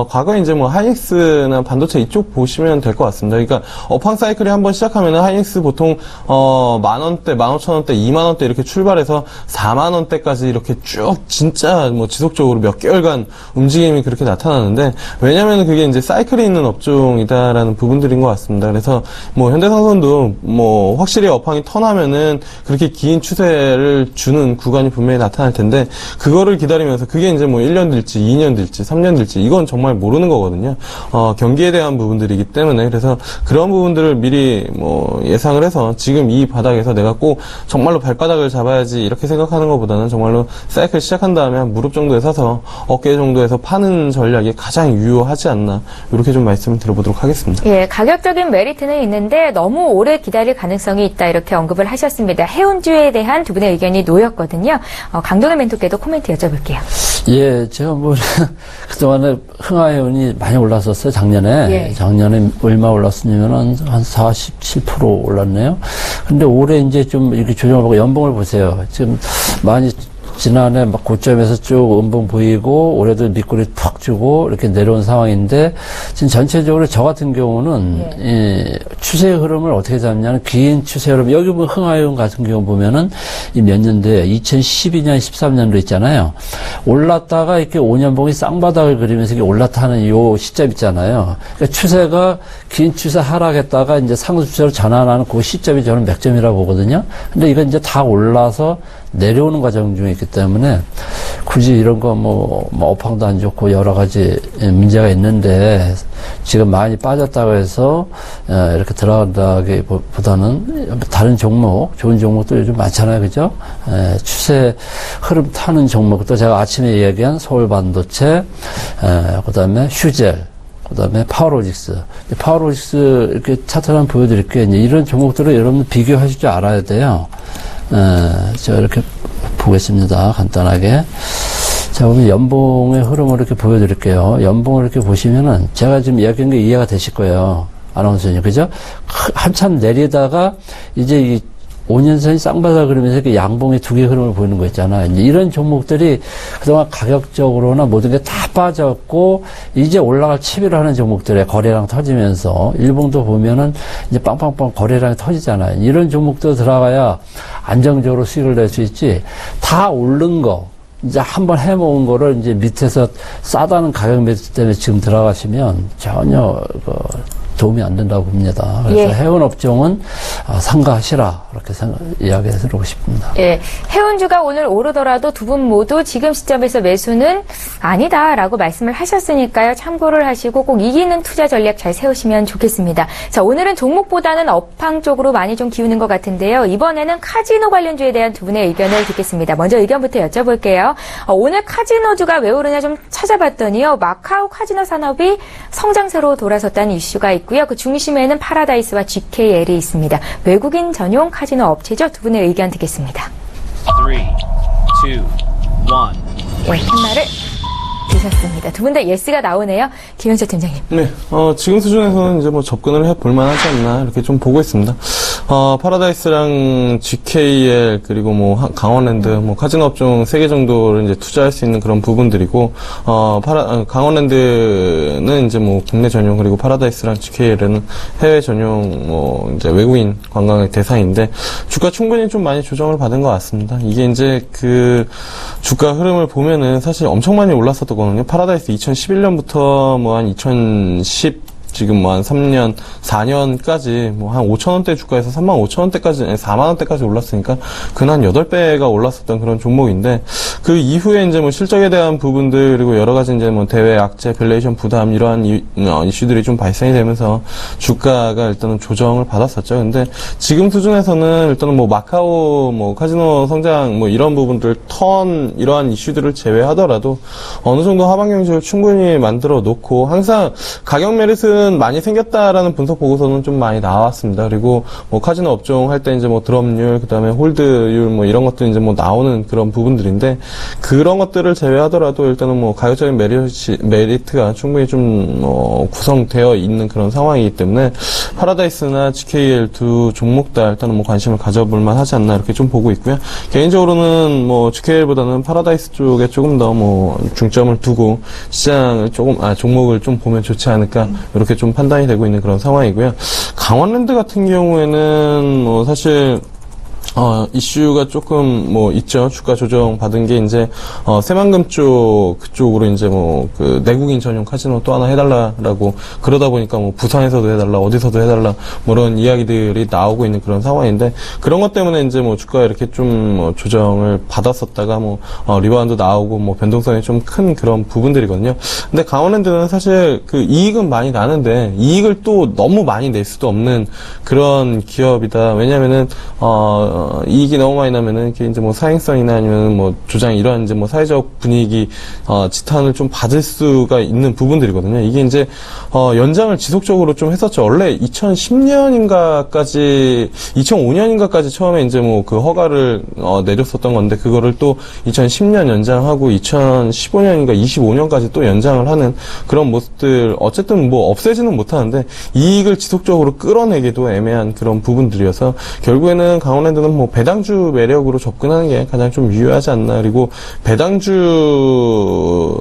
과거에 이제 뭐 하이닉스나 반도체 이쪽 보시면 될 것 같습니다. 그러니까 업황 사이클이 한번 시작하면은 하이닉스 보통 10,000원대, 15,000원대, 20,000원대 이렇게 출발해서 40,000원대까지 이렇게 쭉 진짜 뭐 지속적으로 몇 개월간 움직임이 그렇게 나타나는데 왜냐면은 그게 이제 사이클이 있는 업종이다라는 부분들인 것 같습니다. 그래서 뭐 현대상선도 뭐 확실히 업황이 턴하면은 그렇게 긴 추세를 주는 구간이 분명히 나타날 텐데 그거를 기다리면서 그게 이제 뭐 1년 될지 2년 될지 3년 될지 이건 정말 모르는 거거든요. 경기에 대한 부분들이기 때문에 그래서 그런 부분들을 미리 뭐 예상을 해서 지금 이 바닥에서 내가 꼭 정말로 발바닥을 잡아야지 이렇게 생각하는 것보다는 정말로 사이클 시작한 다음에 한 무릎 정도에 사서 어깨 정도에서 파는 전략이 가장 유효하지 않나 이렇게 좀 말씀을 드려보도록 하겠습니다. 예, 가격적인 메리트는 있는데 너무 오래 기다릴 가능성이 있다 이렇게 언급을 하셨습니다. 해운주에 대한 두 분의 의견이 놓였거든요. 강동일 멘토께도 코멘트 여쭤볼게요. 예, 제가 뭐 그동안에 흥하해운이 많이 올랐었어요. 작년에. 작년에 얼마 올랐으냐면 한 47% 올랐네요. 근데 올해 이제 좀 이렇게 조정을 보고 연봉을 보세요. 지금 많이 지난해 막 고점에서 쭉 음봉 보이고 올해도 밑꼬리 푹 주고 이렇게 내려온 상황인데 지금 전체적으로 저 같은 경우는 이 추세의 흐름을 어떻게 잡냐면 긴 추세 흐름 여기 보면 흥하이온 같은 경우 보면은 이 몇 년도에 2012년 13년도 있잖아요. 올랐다가 이렇게 5년봉이 쌍바닥을 그리면서 이렇게 올라타는 요 시점 있잖아요. 그러니까 추세가 긴 추세 하락했다가 이제 상승 추세로 전환하는 그 시점이 저는 맥점이라고 보거든요. 근데 이건 이제 다 올라서 내려오는 과정 중에 있기 때문에 굳이 이런 거 뭐 업황도 안 좋고 여러 가지 문제가 있는데 지금 많이 빠졌다고 해서 이렇게 들어간다기보다는 다른 종목, 좋은 종목도 요즘 많잖아요. 그죠? 추세 흐름 타는 종목도 제가 아침에 얘기한 서울반도체, 그 다음에 휴젤, 그 다음에 파워로직스. 파워로직스 이렇게 차트를 한번 보여드릴게요. 이제 이런 종목들을 여러분 비교하실 줄 알아야 돼요. 제가 이렇게 보겠습니다. 간단하게. 자, 오늘 연봉의 흐름을 이렇게 보여드릴게요. 연봉을 이렇게 보시면은 제가 지금 이야기한 게 이해가 되실 거예요. 아나운서님. 그죠? 한참 내리다가 이제 이 5년선이 쌍바닥 그러면서 이렇게 양봉의 두 개의 흐름을 보이는 거 있잖아요. 이제 이런 종목들이 그동안 가격적으로나 모든 게 다 빠졌고, 이제 올라갈 치비를 하는 종목들의 거래량 터지면서, 일봉도 보면은 이제 빵빵빵 거래량이 터지잖아요. 이런 종목도 들어가야 안정적으로 수익을 낼 수 있지, 다 오른 거, 이제 한번 해먹은 거를 이제 밑에서 싸다는 가격 매수 때문에 지금 들어가시면 전혀 도움이 안 된다고 봅니다. 그래서 해운 업종은 삼가하시라 이렇게 이야기해드리고 싶습니다. 예, 해운주가 오늘 오르더라도 두 분 모두 지금 시점에서 매수는 아니다라고 말씀을 하셨으니까요. 참고를 하시고 꼭 이기는 투자 전략 잘 세우시면 좋겠습니다. 자, 오늘은 종목보다는 업황 쪽으로 많이 좀 기우는 것 같은데요. 이번에는 카지노 관련주에 대한 두 분의 의견을 듣겠습니다. 먼저 의견부터 여쭤볼게요. 오늘 카지노주가 왜 오르냐 좀 찾아봤더니요. 마카오 카지노 산업이 성장세로 돌아섰다는 이슈가 있고요. 그 중심에는 파라다이스와 GKL이 있습니다. 외국인 전용 카지노 업체죠. 두 분의 의견 듣겠습니다. 3, 2, 1. 네, 캔마를 드셨습니다. 두 분 다 예스가 나오네요. 김현철 팀장님. 네, 지금 수준에서는 이제 뭐 접근을 해볼 만하지 않나 이렇게 좀 보고 있습니다. 파라다이스랑 GKL 그리고 뭐 강원랜드 뭐 카지노 업종 3개 정도를 이제 투자할 수 있는 그런 부분들이고 강원랜드는 이제 뭐 국내 전용 그리고 파라다이스랑 GKL은 해외 전용 뭐 이제 외국인 관광의 대상인데 주가 충분히 좀 많이 조정을 받은 것 같습니다. 이게 이제 그 주가 흐름을 보면은 사실 엄청 많이 올랐었거든요. 파라다이스 2011년부터 뭐 한 2010 지금 뭐 한 3년, 4년까지 뭐 한 5,000원대 주가에서 35,000원대까지, 4만원대까지 올랐으니까 근한 8배가 올랐었던 그런 종목인데 그 이후에 이제 뭐 실적에 대한 부분들 그리고 여러 가지 이제 뭐 대외 악재, 밸류에이션 부담 이러한 이슈들이 좀 발생이 되면서 주가가 일단은 조정을 받았었죠. 근데 지금 수준에서는 일단은 뭐 마카오 뭐 카지노 성장 뭐 이런 부분들 이러한 이슈들을 제외하더라도 어느 정도 하방 경직을 충분히 만들어 놓고 항상 가격 메리트 많이 생겼다라는 분석 보고서는 좀 많이 나왔습니다. 그리고 뭐 카지노 업종 할 때 이제 뭐 드롭률, 그다음에 홀드율 뭐 이런 것들 이제 뭐 나오는 그런 부분들인데 그런 것들을 제외하더라도 일단은 뭐 가격적인 메리트가 충분히 좀 구성되어 있는 그런 상황이기 때문에 파라다이스나 GKL 두 종목 다 일단은 뭐 관심을 가져볼 만하지 않나 이렇게 좀 보고 있고요. 개인적으로는 뭐 GKL보다는 파라다이스 쪽에 조금 더 뭐 중점을 두고 시장을 종목을 좀 보면 좋지 않을까 이렇게 좀 판단이 되고 있는 그런 상황이고요. 강원랜드 같은 경우에는 뭐 사실 이슈가 조금 뭐 있죠. 주가 조정 받은 게 이제 새만금 그쪽으로 이제 뭐 그 내국인 전용 카지노 또 하나 해달라라고 그러다 보니까 뭐 부산에서도 해달라 어디서도 해달라 뭐 이런 이야기들이 나오고 있는 그런 상황인데 그런 것 때문에 이제 뭐 주가가 이렇게 좀 뭐 조정을 받았었다가 뭐 리바운드 나오고 뭐 변동성이 좀 큰 그런 부분들이거든요. 근데 강원랜드는 사실 그 이익은 많이 나는데 이익을 또 너무 많이 낼 수도 없는 그런 기업이다. 왜냐면은 이익이 너무 많이 나면은 이게 이제 뭐 사행성이나 아니면 뭐 조장 이러한 이제 뭐 사회적 분위기 지탄을 좀 받을 수가 있는 부분들이거든요. 이게 이제 연장을 지속적으로 좀 했었죠. 원래 2010년인가까지 2005년인가까지 처음에 이제 뭐 그 허가를 내렸었던 건데 그거를 또 2010년 연장하고 2015년인가 25년까지 또 연장을 하는 그런 모습들 어쨌든 뭐 없애지는 못하는데 이익을 지속적으로 끌어내기도 애매한 그런 부분들이어서 결국에는 강원랜드는 저는 뭐 배당주 매력으로 접근하는 게 가장 좀 유효하지 않나. 그리고 배당주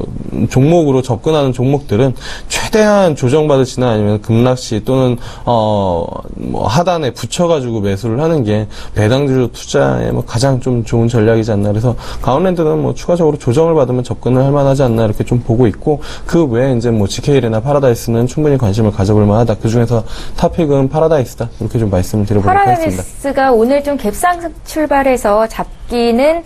종목으로 접근하는 종목들은 최대한 조정받으시나 아니면 급락시 또는 뭐 하단에 붙여가지고 매수를 하는 게 배당주 투자에 뭐 가장 좀 좋은 전략이지 않나. 그래서 가온랜드는 뭐 추가적으로 조정을 받으면 접근을 할 만하지 않나 이렇게 좀 보고 있고, 그 외에 이제 뭐 GKL이나 파라다이스는 충분히 관심을 가져볼 만하다. 그 중에서 탑픽은 파라다이스다. 이렇게 좀 말씀을 드려보도록 하겠습니다. 파라다이스가 오늘 좀 갭상 출발해서 잡기는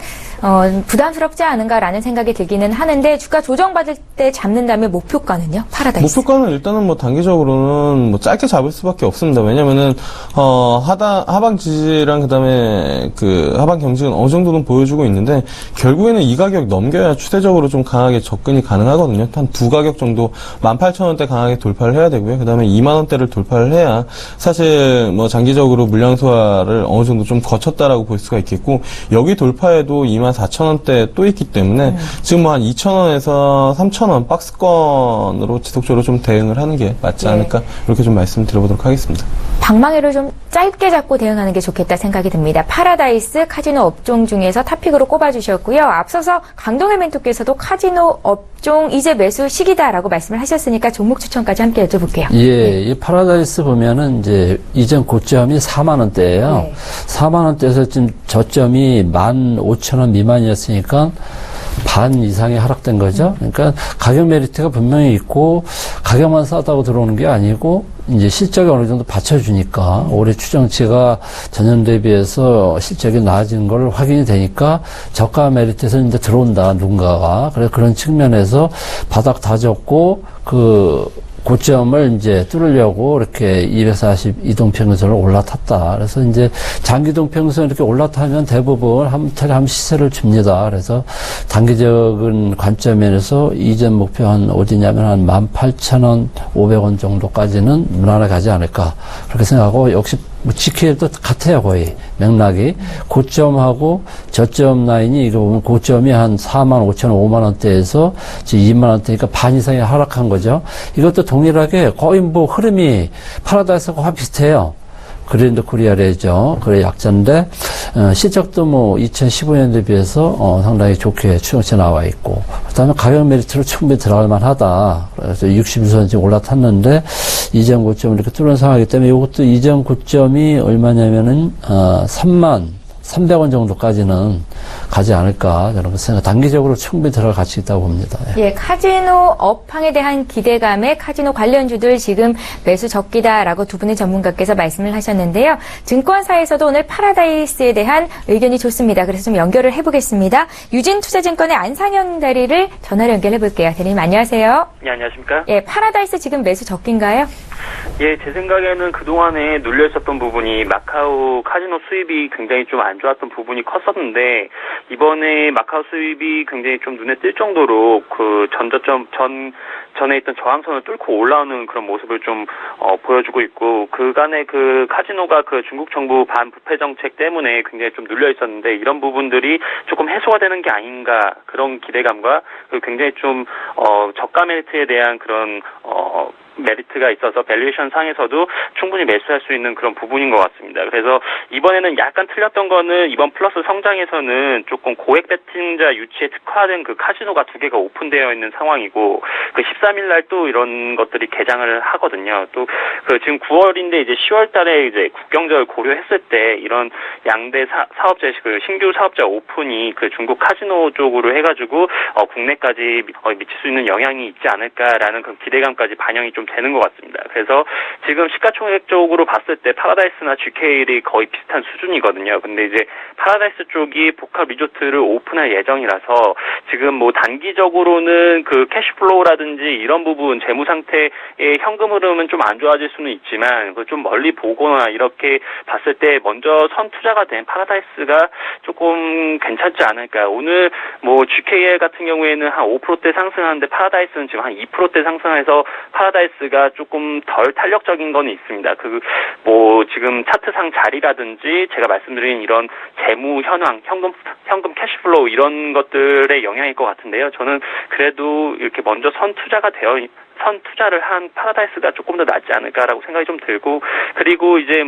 부담스럽지 않은가라는 생각이 들기는 하는데, 주가 조정받을 때 잡는다면 목표가는요? 파라다이스. 목표가는 일단은 뭐 단기적으로는 뭐 짧게 잡을 수밖에 없습니다. 왜냐면은 하방 지지랑 그다음에 그 하방 경직은 어느 정도는 보여주고 있는데, 결국에는 이 가격 넘겨야 추세적으로 좀 강하게 접근이 가능하거든요. 한 두 가격 정도 18,000원대 강하게 돌파를 해야 되고요. 그다음에 20,000원대를 돌파를 해야 사실 뭐 장기적으로 물량 소화를 어느 정도 좀 거쳤다라고 볼 수가 있겠고, 여기 돌파에도 24,000원대 또 있기 때문에 지금 뭐 한 2,000원에서 3,000원 박스권으로 지속적으로 좀 대응을 하는 게 맞지 않을까, 이렇게 좀 말씀드려보도록 하겠습니다. 방망이를 좀 짧게 잡고 대응하는 게 좋겠다 생각이 듭니다. 파라다이스 카지노 업종 중에서 탑픽으로 꼽아주셨고요. 앞서서 강동일 멘토께서도 카지노 업종 이제 매수 시기다라고 말씀을 하셨으니까 종목 추천까지 함께 여쭤볼게요. 예, 이 파라다이스 보면은 이제 이전 고점이 4만 원대예요. 네. 4만 원대에서 지금 저점이 15,000원 미만이었으니까 반 이상이 하락된 거죠. 그러니까 가격 메리트가 분명히 있고, 가격만 싸다고 들어오는 게 아니고 이제 실적이 어느 정도 받쳐주니까 올해 추정치가 전년 대비해서 실적이 나아지는 걸 확인이 되니까 저가 메리트에서 이제 들어온다 누군가가. 그래서 그런 측면에서 바닥 다졌고 그 고점을 이제 뚫으려고 이렇게 240 이동평균선을 올라탔다. 그래서 이제 장기 이동평균선 이렇게 올라타면 대부분 한 차례 한 시세를 줍니다. 그래서 단기적인 관점에서 이전 목표 한 어디냐면 한 18,000원, 500원 정도까지는 무난하게 가지 않을까. 그렇게 생각하고, 역시 뭐 GKL도 같아요, 거의. 맥락이. 고점하고 저점 라인이 이거 보면 고점이 한 4만 5천 원, 5만 원대에서 지금 2만 원대니까 반 이상이 하락한 거죠. 이것도 동일하게 거의 뭐 흐름이 파라다이스가 거의 비슷해요. 그랜드 코리아래죠. 그래 약자인데 실적도 뭐 2015년에 비해서 상당히 좋게 추정치 나와 있고, 그다음에 가격 메리트로 충분히 들어갈 만하다. 그래서 61선 지금 올라탔는데 이전 고점을 이렇게 뚫은 상황이기 때문에 이것도 이전 고점이 얼마냐면은 3,300원 정도까지는 가지 않을까, 저는 생각. 단기적으로 충분히 들어갈 가치 있다고 봅니다. 예, 카지노 업황에 대한 기대감에 카지노 관련주들 지금 매수 적기다라고 두 분의 전문가께서 말씀을 하셨는데요. 증권사에서도 오늘 파라다이스에 대한 의견이 좋습니다. 그래서 좀 연결을 해보겠습니다. 유진투자증권의 안상현 대리를 전화로 연결해볼게요. 대리님 안녕하세요. 네, 안녕하십니까? 예, 파라다이스 지금 매수 적기인가요? 예, 제 생각에는 그동안에 눌려있었던 부분이 마카오 카지노 수입이 굉장히 좀 안 좋았던 부분이 컸었는데, 이번에 마카오 수입이 굉장히 좀 눈에 띌 정도로 그 전에 있던 저항선을 뚫고 올라오는 그런 모습을 좀 보여주고 있고, 그간에 그 카지노가 그 중국 정부 반부패 정책 때문에 굉장히 좀 눌려 있었는데, 이런 부분들이 조금 해소가 되는 게 아닌가, 그런 기대감과 굉장히 좀 저가 메리트에 대한 그런 메리트가 있어서 밸류에이션 상에서도 충분히 매수할 수 있는 그런 부분인 것 같습니다. 그래서 이번에는 약간 틀렸던 거는, 이번 플러스 성장에서는 조금 고액 베팅자 유치에 특화된 그 카지노가 두 개가 오픈되어 있는 상황이고, 그 13일 날 또 이런 것들이 개장을 하거든요. 또 그 지금 9월인데 이제 10월 달에 이제 국경절 고려했을 때 이런 양대 사업자, 그 신규 사업자 오픈이 그 중국 카지노 쪽으로 해가지고 국내까지 미칠 수 있는 영향이 있지 않을까라는 그런 기대감까지 반영이 좀 되는 것 같습니다. 그래서 지금 시가총액적으로 봤을 때 파라다이스나 GKL이 거의 비슷한 수준이거든요. 근데 이제 파라다이스 쪽이 복합 리조트를 오픈할 예정이라서 지금 뭐 단기적으로는 그 캐시플로우라든지 이런 부분, 재무 상태의 현금 흐름은 좀 안 좋아질 수는 있지만, 그걸 좀 멀리 보거나 이렇게 봤을 때 먼저 선 투자가 된 파라다이스가 조금 괜찮지 않을까. 오늘 뭐 GKL 같은 경우에는 한 5%대 상승하는데 파라다이스는 지금 한 2%대 상승해서 파라다이스가 조금 덜 탄력적인 건 있습니다. 그 뭐 지금 차트상 자리라든지 제가 말씀드린 이런 재무 현황, 현금 캐시플로우 이런 것들의 영향일 것 같은데요. 저는 그래도 이렇게 먼저 선 투자가 되어 선 투자를 한 파라다이스가 조금 더 낫지 않을까라고 생각이 좀 들고, 그리고 이제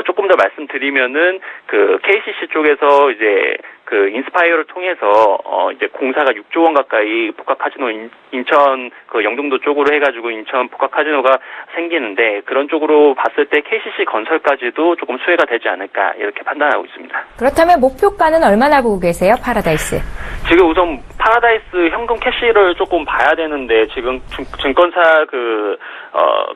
조금 더 말씀드리면은 그 KCC 쪽에서 이제 그 인스파이어를 통해서 이제 공사가 6조 원 가까이 복합 카지노 인천 그 영종도 쪽으로 해가지고 인천 복합 카지노가 생기는데, 그런 쪽으로 봤을 때 KCC 건설까지도 조금 수혜가 되지 않을까 이렇게 판단하고 있습니다. 그렇다면 목표가는 얼마나 보고 계세요, 파라다이스? 지금 우선 파라다이스 현금 캐시를 조금 봐야 되는데, 지금 증권사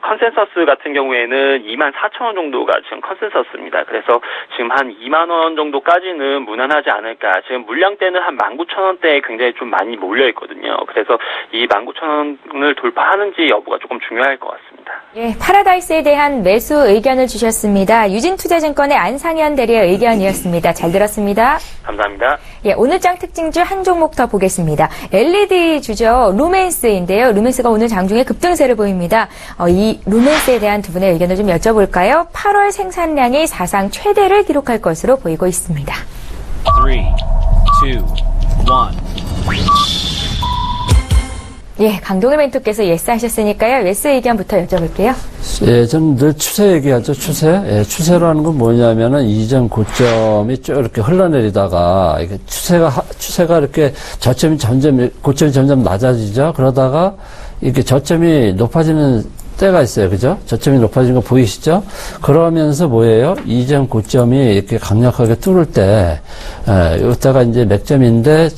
컨센서스 같은 경우에는 24,000원 정도가 지금 컨센서스입니다. 그래서 지금 한 2만 원 정도까지는 무난하지 않을까. 지금 물량대는 한 19,000원대에 굉장히 좀 많이 몰려 있거든요. 그래서 이 19,000원을 돌파하는지 여부가 조금 중요할 것 같습니다. 예, 파라다이스에 대한 매수 의견을 주셨습니다. 유진투자증권의 안상현 대리의 의견이었습니다. 잘 들었습니다. 감사합니다. 예, 오늘장 특징주 한 종목 더 보겠습니다. LED 주죠. 루멘스인데요. 루멘스가 오늘 장중에 급등세를 보입니다. 이 루멘스에 대한 두 분의 의견을 좀 여쭤볼까요? 8월 생산량이 사상 최대를 기록할 것으로 보이고 있습니다. 3, 2, 1. 예, 강동일 멘토께서 예스 하셨으니까요. 예스 의견부터 여쭤볼게요. 예, 저는 늘 추세 얘기하죠, 추세. 예, 추세라는 건 뭐냐면은 이전 고점이 쭉 이렇게 흘러내리다가, 이게 추세가 이렇게 고점이 점점 낮아지죠. 그러다가 이렇게 저점이 높아지는 때가 있어요. 그죠? 저점이 높아지는 거 보이시죠? 그러면서 뭐예요? 이전 고점이 이렇게 강력하게 뚫을 때, 이때가 이제 맥점인데,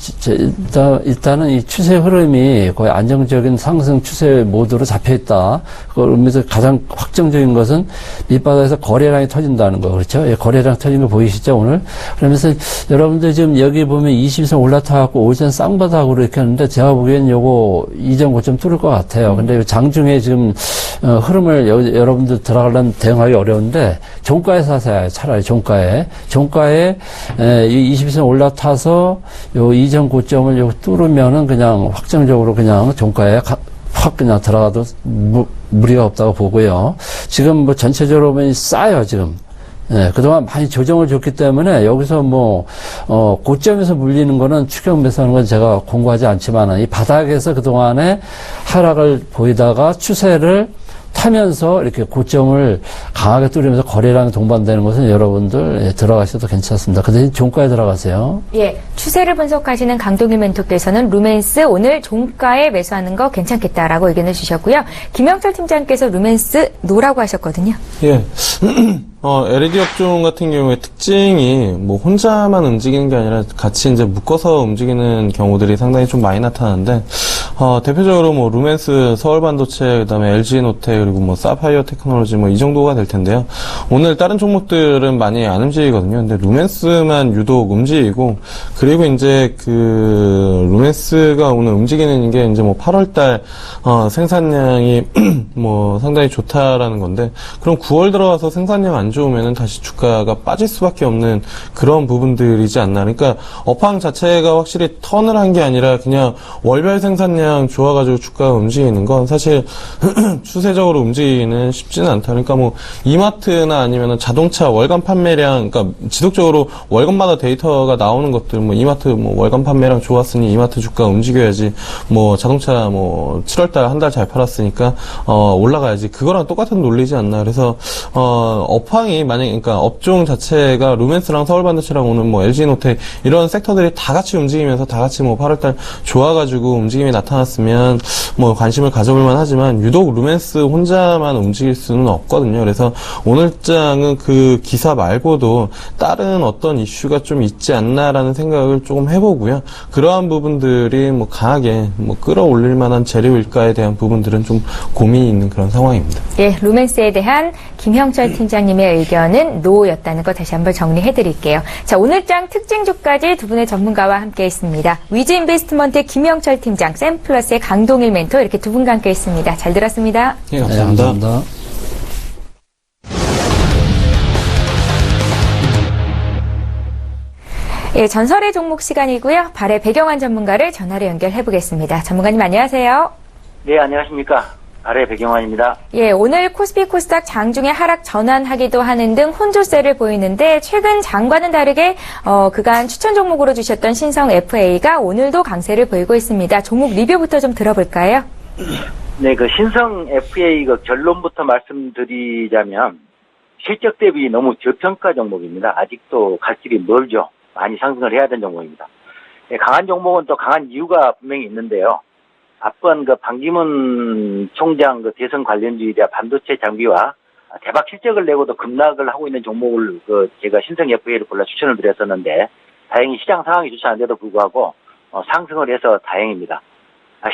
일단은 이 추세 흐름이 거의 안정적인 상승 추세 모드로 잡혀있다. 그러면서 가장 확정적인 것은 밑바닥에서 거래량이 터진다는 거. 그렇죠? 예, 거래량 터진 거 보이시죠? 오늘? 그러면서 여러분들 지금 여기 보면 20선 올라타갖고 오전 쌍바닥으로 이렇게 하는데, 제가 보기엔 요거 이전 고점 뚫을 것 같아요. 근데 장중에 지금 흐름을 여러분들 들어가려면 대응하기 어려운데, 종가에서 하세요. 차라리 종가에 이 22선 올라타서 요 이전 고점을 요 뚫으면은 그냥 확정적으로 그냥 종가에 확 그냥 들어가도 무리가 없다고 보고요. 지금 뭐 전체적으로 보면 싸요, 지금. 예, 그동안 많이 조정을 줬기 때문에 여기서 고점에서 물리는 거는 추격 매수하는 건 제가 공고하지 않지만, 이 바닥에서 그동안에 하락을 보이다가 추세를 타면서 이렇게 고점을 강하게 뚫으면서 거래량이 동반되는 것은 여러분들 들어가셔도 괜찮습니다. 그 대신 종가에 들어가세요. 예, 추세를 분석하시는 강동일 멘토께서는 루멘스 오늘 종가에 매수하는 거 괜찮겠다라고 의견을 주셨고요. 김영철 팀장께서 루멘스 노라고 하셨거든요. 예. LED 업종 같은 경우에 특징이 혼자만 움직이는 게 아니라 같이 이제 묶어서 움직이는 경우들이 상당히 좀 많이 나타나는데, 대표적으로 루멘스, 서울반도체, 그다음에 LG노텍, 그리고 사파이어 테크놀로지 이 정도가 될 텐데요. 오늘 다른 종목들은 많이 안 움직이거든요. 근데 루멘스만 유독 움직이고, 그리고 이제 루멘스가 오늘 움직이는 게 이제 8월달, 생산량이 상당히 좋다라는 건데, 그럼 9월 들어와서 생산량 안 좋으면은 다시 주가가 빠질 수밖에 없는 그런 부분들이지 않나. 그러니까 업황 자체가 확실히 턴을 한 게 아니라 그냥 월별 생산량 좋아가지고 주가가 움직이는 건 사실 추세적으로 움직이기는 쉽지는 않다. 그러니까 이마트나 아니면은 자동차 월간 판매량, 그러니까 지속적으로 월간마다 데이터가 나오는 것들, 이마트 월간 판매량 좋았으니 이마트 주가 움직여야지. 자동차 7월달 한 달 잘 팔았으니까 올라가야지. 그거랑 똑같은 논리지 않나. 그래서 업황이 그러니까 업종 자체가 루멘스랑 서울반도체랑 오늘 LG노텍 이런 섹터들이 다 같이 움직이면서 다 같이 8월달 좋아가지고 움직임이 나타났으면 관심을 가져볼 만하지만, 유독 루멘스 혼자만 움직일 수는 없거든요. 그래서 오늘장은 그 기사 말고도 다른 어떤 이슈가 좀 있지 않나라는 생각을 조금 해보고요. 그러한 부분들이 강하게 끌어올릴 만한 재료일까에 대한 부분들은 좀 고민이 있는 그런 상황입니다. 예, 루멘스에 대한 김형철 팀장님의 의견은 노였다는 거 다시 한번 정리해드릴게요. 자, 오늘장 특징주까지 두 분의 전문가와 함께했습니다. 위즈인베스트먼트의 김형철 팀장, 샘플러스의 강동일 멘토, 이렇게 두 분과 함께했습니다. 잘 들었습니다. 예, 감사합니다. 네, 감사합니다. 예, 전설의 종목 시간이고요. 발의 배경환 전문가를 전화로 연결해보겠습니다. 전문가님 안녕하세요. 네, 안녕하십니까. 발의 배경환입니다. 예, 오늘 코스피 코스닥 장중에 하락 전환하기도 하는 등 혼조세를 보이는데, 최근 장과는 다르게 그간 추천 종목으로 주셨던 신성 FA가 오늘도 강세를 보이고 있습니다. 종목 리뷰부터 좀 들어볼까요? 네, 그 신성 FA 그 결론부터 말씀드리자면 실적 대비 너무 저평가 종목입니다. 아직도 갈 길이 멀죠. 많이 상승을 해야 되는 종목입니다. 네, 강한 종목은 또 강한 이유가 분명히 있는데요. 앞번 그 반기문 총장 그 대선 관련주의자 반도체 장비와 대박 실적을 내고도 급락을 하고 있는 종목을 그 제가 신성 FA를 골라 추천을 드렸었는데 다행히 시장 상황이 좋지 않은데도 불구하고 상승을 해서 다행입니다.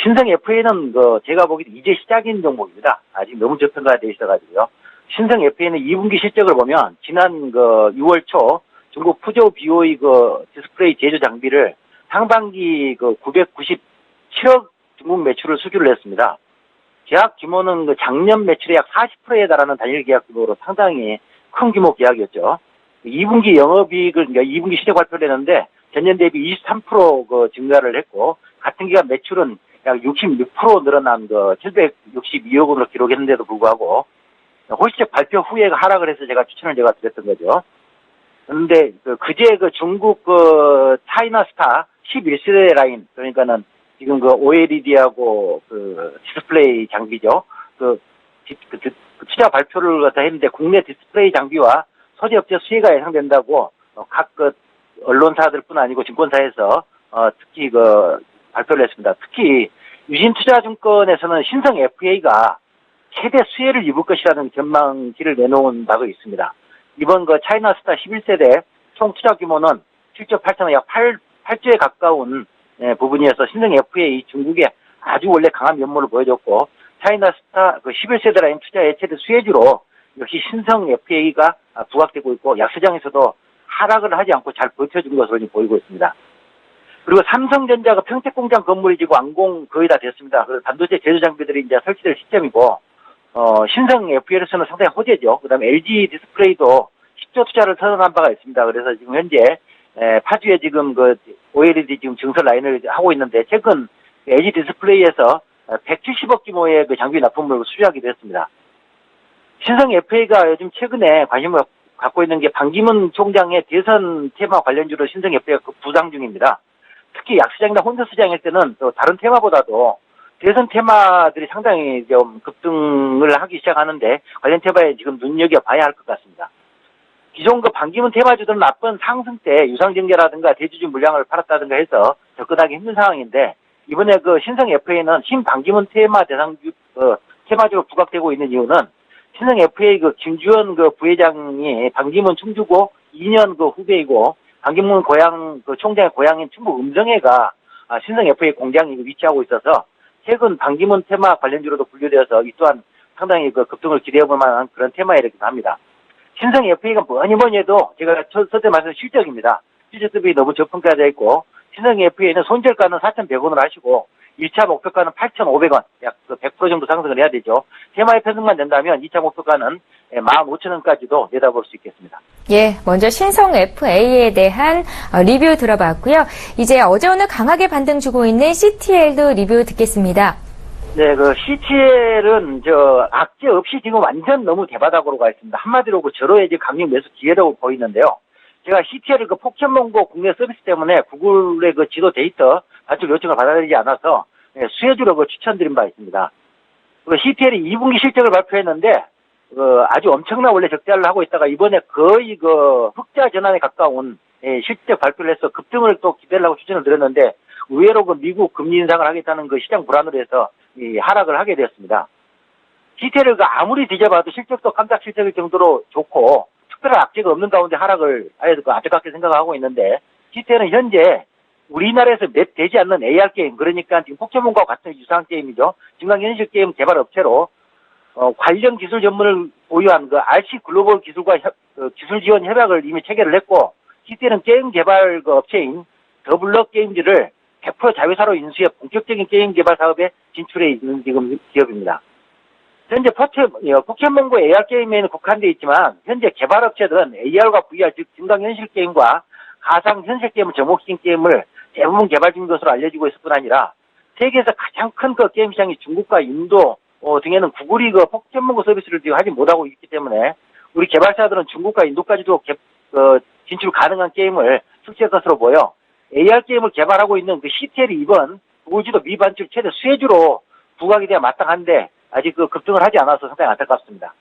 신성 FA는 그 제가 보기에 이제 시작인 종목입니다. 아직 너무 저평가되어 있어가지고요. 신성 FA는 2분기 실적을 보면 지난 그 6월 초 중국 푸저우 BOE 그 디스플레이 제조 장비를 상반기 그 997억 중국 매출을 수주를 했습니다. 계약 규모는 그 작년 매출의 약 40%에 달하는 단일 계약 규모로 상당히 큰 규모 계약이었죠. 2분기 영업이익을, 그러니까 2분기 실적 발표를 했는데 전년 대비 23% 그 증가를 했고 같은 기간 매출은 약 66% 늘어난 그 762억 원으로 기록했는데도 불구하고 홀실적 발표 후에 하락을 해서 제가 추천을 드렸던 거죠. 그런데 그제 그 중국 그 차이나스타 11세대 라인, 그러니까는 지금 그 OLED하고 그 디스플레이 장비죠. 그 투자 발표를 갖다 했는데 국내 디스플레이 장비와 소재 업체 수혜가 예상된다고 각 그 언론사들뿐 아니고 증권사에서 특히 그 발표를 했습니다. 특히 유진투자증권에서는 신성 FA가 최대 수혜를 입을 것이라는 전망치를 내놓은 바가 있습니다. 이번 그 차이나스타 11세대 총 투자 규모는 7조 8천억 약 8조에 가까운 부분이어서 신성 FA 중국의 아주 원래 강한 면모를 보여줬고 차이나스타 그 11세대 라인 투자의 최대 수혜주로 역시 신성 FA가 부각되고 있고 약시장에서도 하락을 하지 않고 잘 버텨준 것으로 보이고 있습니다. 그리고 삼성전자가 평택공장 건물이 지금 완공 거의 다 됐습니다. 그래서 반도체 제조 장비들이 이제 설치될 시점이고 신성 FA로서는 상당히 호재죠. 그다음에 LG 디스플레이도 10조 투자를 선언한 바가 있습니다. 그래서 지금 현재 파주에 지금 그 OLED 지금 증설 라인을 하고 있는데 최근 LG 디스플레이에서 170억 규모의 그 장비 납품을 수주하기도 했습니다. 신성 FA가 요즘 최근에 관심을 갖고 있는 게 반기문 총장의 대선 테마 관련주로 신성 FA가 부상 중입니다. 특히 약시장이나 혼저시장일 때는 또 다른 테마보다도 대선 테마들이 상당히 좀 급등을 하기 시작하는데 관련 테마에 지금 눈여겨봐야 할 것 같습니다. 기존 그 반기문 테마주들은 앞번 상승 때 유상증자라든가 대주주 물량을 팔았다든가 해서 접근하기 힘든 상황인데 이번에 그 신성 FA는 신반기문 테마 대상주 테마주로 부각되고 있는 이유는 신성 FA 그 김주현 그 부회장이 반기문 충주고 2년 그 후배이고 반기문 고향 그 총장의 고향인 충북 음성회가 신성 FA 공장이 위치하고 있어서 최근 반기문 테마 관련주로도 분류되어서 이 또한 상당히 그 급등을 기대해볼 만한 그런 테마이기도 합니다. 신성 FA가 뭐니 해도 제가 첫째 말씀 실적입니다. 실적 대비 너무 저평가되어 있고 신성 FA는 손절가는 4,100원으로 하시고 1차 목표가는 8,500원, 약 100% 정도 상승을 해야 되죠. 테마의 편승만 된다면 2차 목표가는 15,000원까지도 내다볼 수 있겠습니다. 예, 먼저 신성 FA에 대한 리뷰 들어봤고요. 이제 어제 오늘 강하게 반등 주고 있는 CTL도 리뷰 듣겠습니다. 네, 그 CTL은 악재 없이 지금 완전 너무 대바닥으로 가 있습니다. 한마디로 그 절호의 강력 매수 기회라고 보이는데요. 제가 CTL을 그 포켓몬고 국내 서비스 때문에 구글의 그 지도 데이터 발주 요청을 받아들이지 않아서 수혜주로 그 추천드린 바 있습니다. 그 CTL이 2분기 실적을 발표했는데 아주 엄청난 원래 적자를 하고 있다가 이번에 거의 그 흑자 전환에 가까운 실적 발표를 해서 급등을 또 기대를 하고 추천을 드렸는데 의외로 그 미국 금리 인상을 하겠다는 그 시장 불안으로 해서 하락을 하게 되었습니다. CTL을 그 아무리 뒤져봐도 실적도 깜짝 실적일 정도로 좋고 특별한 악재가 없는 가운데 하락을 아예 그 안타깝게 생각하고 있는데 CTL은 현재 우리나라에서 몇 되지 않는 AR 게임, 그러니까 지금 포켓몬과 같은 유사한 게임이죠. 증강현실 게임 개발 업체로 관련 기술 전문을 보유한 그 RC 글로벌 기술과 기술 지원 협약을 이미 체결을 했고 CTL은 게임 개발 그 업체인 더블럭 게임즈를 100% 자회사로 인수해 본격적인 게임 개발 사업에 진출해 있는 지금 기업입니다. 현재 포켓몬고 AR 게임에는 국한되어 있지만 현재 개발업체들은 AR과 VR 즉 증강현실 게임과 가상현실 게임을 접목시킨 게임을 대부분 개발 중인 것으로 알려지고 있을 뿐 아니라 세계에서 가장 큰 그 게임 시장이 중국과 인도 등에는 구글이 그 포켓몬고 서비스를 지금 하지 못하고 있기 때문에 우리 개발사들은 중국과 인도까지도 진출 가능한 게임을 출시할 것으로 보여 AR 게임을 개발하고 있는 그 CTL이 이번 구글지도 미반출 최대 수혜주로 부각에 대한 마땅한데 아직 그 급등을 하지 않아서 상당히 안타깝습니다.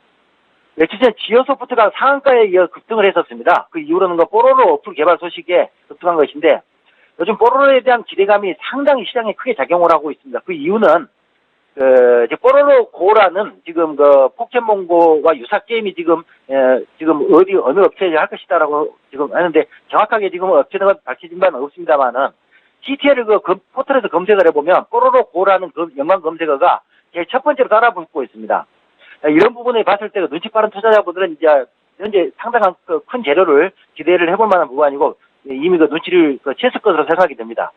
며칠 전 지오소프트가 상한가에 이어 급등을 했었습니다. 그 이후로는 그 뽀로로 어플 개발 소식에 급등한 것인데 요즘 뽀로로에 대한 기대감이 상당히 시장에 크게 작용을 하고 있습니다. 그 이유는 이제 뽀로로 고라는 지금 그 포켓몬고와 유사 게임이 지금 어느 업체에 할 것이다라고 지금 하는데 정확하게 지금 업체가 밝혀진 바는 없습니다만은 CTL을 그 포털에서 검색을 해보면 뽀로로 고라는 연관 검색어가 제일 첫 번째로 따라붙고 있습니다. 이런 부분에 봤을 때 눈치 빠른 투자자분들은 이제 현재 상당한 큰 재료를 기대를 해볼 만한 부분이고 이미 그 눈치를 챘을 것으로 생각이 됩니다.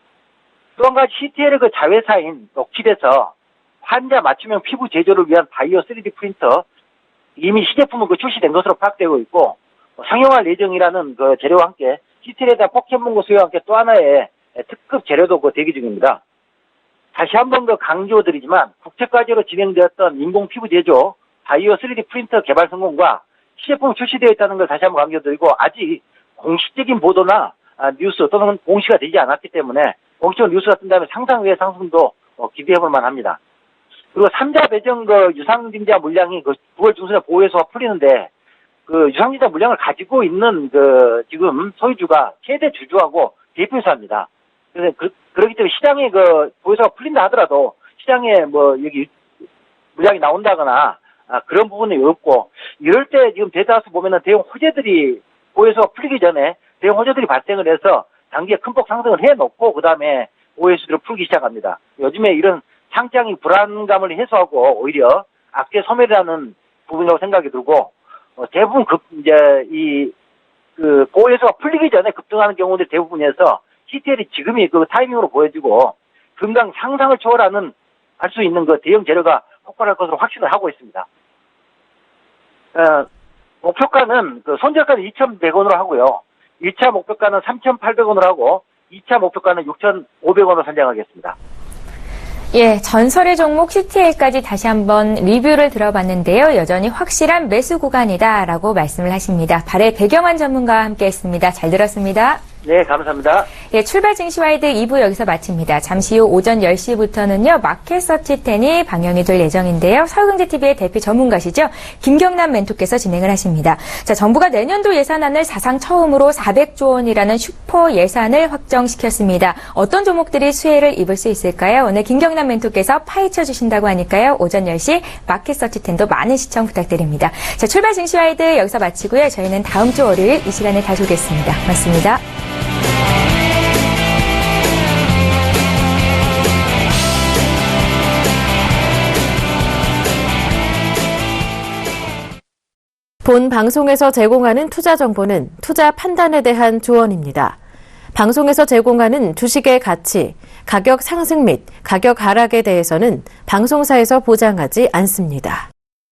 또 한 가지 CTL의 그 자회사인 록칠에서 환자 맞춤형 피부 제조를 위한 바이오 3D 프린터 이미 시제품은 출시된 것으로 파악되고 있고 상용화 예정이라는 그 재료와 함께 CTL에 대한 포켓몬고 수요와 함께 또 하나의 특급 재료도 대기 중입니다. 다시 한번 강조드리지만 국제과제로 진행되었던 인공 피부 제조 바이오 3D 프린터 개발 성공과 시제품 출시되어 있다는 걸 다시 한번 강조드리고 아직 공식적인 보도나 뉴스 또는 공시가 되지 않았기 때문에 공식적인 뉴스가 뜬다면 상상 외의 상승도 기대해볼 만합니다. 그리고 3자 배정 유상증자 물량이 9월 중순에 보호해소가 풀리는데 그 유상증자 물량을 가지고 있는 지금 소유주가 최대 주주하고 대표이사입니다. 그래서 그렇기 때문에 시장에 보호해소가 풀린다 하더라도 시장에 여기 물량이 나온다거나 그런 부분이 없고 이럴 때 지금 대다수 보면은 대형 호재들이 보호해소가 풀리기 전에 대형 호재들이 발생을 해서 단기에 큰 폭 상승을 해놓고 그 다음에 보호해소들을 풀기 시작합니다. 요즘에 이런 상장이 불안감을 해소하고 오히려 악재 소멸이라는 부분이라고 생각이 들고 대부분 보호해소가 풀리기 전에 급등하는 경우들 대부분에서 CTL이 지금이 그 타이밍으로 보여지고 금강 상상을 초월하는 할 수 있는 대형 재료가 폭발할 것으로 확신을 하고 있습니다. 목표가는 손절가는 2,100원으로 하고요. 1차 목표가는 3,800원으로 하고 2차 목표가는 6,500원으로 선정하겠습니다. 예, 전설의 종목 CTL까지 다시 한번 리뷰를 들어봤는데요. 여전히 확실한 매수 구간이다라고 말씀을 하십니다. 발의 배경환 전문가와 함께했습니다. 잘 들었습니다. 네, 감사합니다. 예, 출발 증시와이드 2부 여기서 마칩니다. 잠시 후 오전 10시부터는요, 마켓 서치 10이 방영이 될 예정인데요. 서울경제TV의 대표 전문가시죠. 김경남 멘토께서 진행을 하십니다. 자, 정부가 내년도 예산안을 사상 처음으로 400조 원이라는 슈퍼 예산을 확정시켰습니다. 어떤 종목들이 수혜를 입을 수 있을까요? 오늘 김경남 멘토께서 파헤쳐 주신다고 하니까요. 오전 10시 마켓 서치 10도 많은 시청 부탁드립니다. 자, 출발 증시와이드 여기서 마치고요. 저희는 다음 주 월요일 이 시간에 다시 오겠습니다. 고맙습니다. 본 방송에서 제공하는 투자 정보는 투자 판단에 대한 조언입니다. 방송에서 제공하는 주식의 가치, 가격 상승 및 가격 하락에 대해서는 방송사에서 보장하지 않습니다.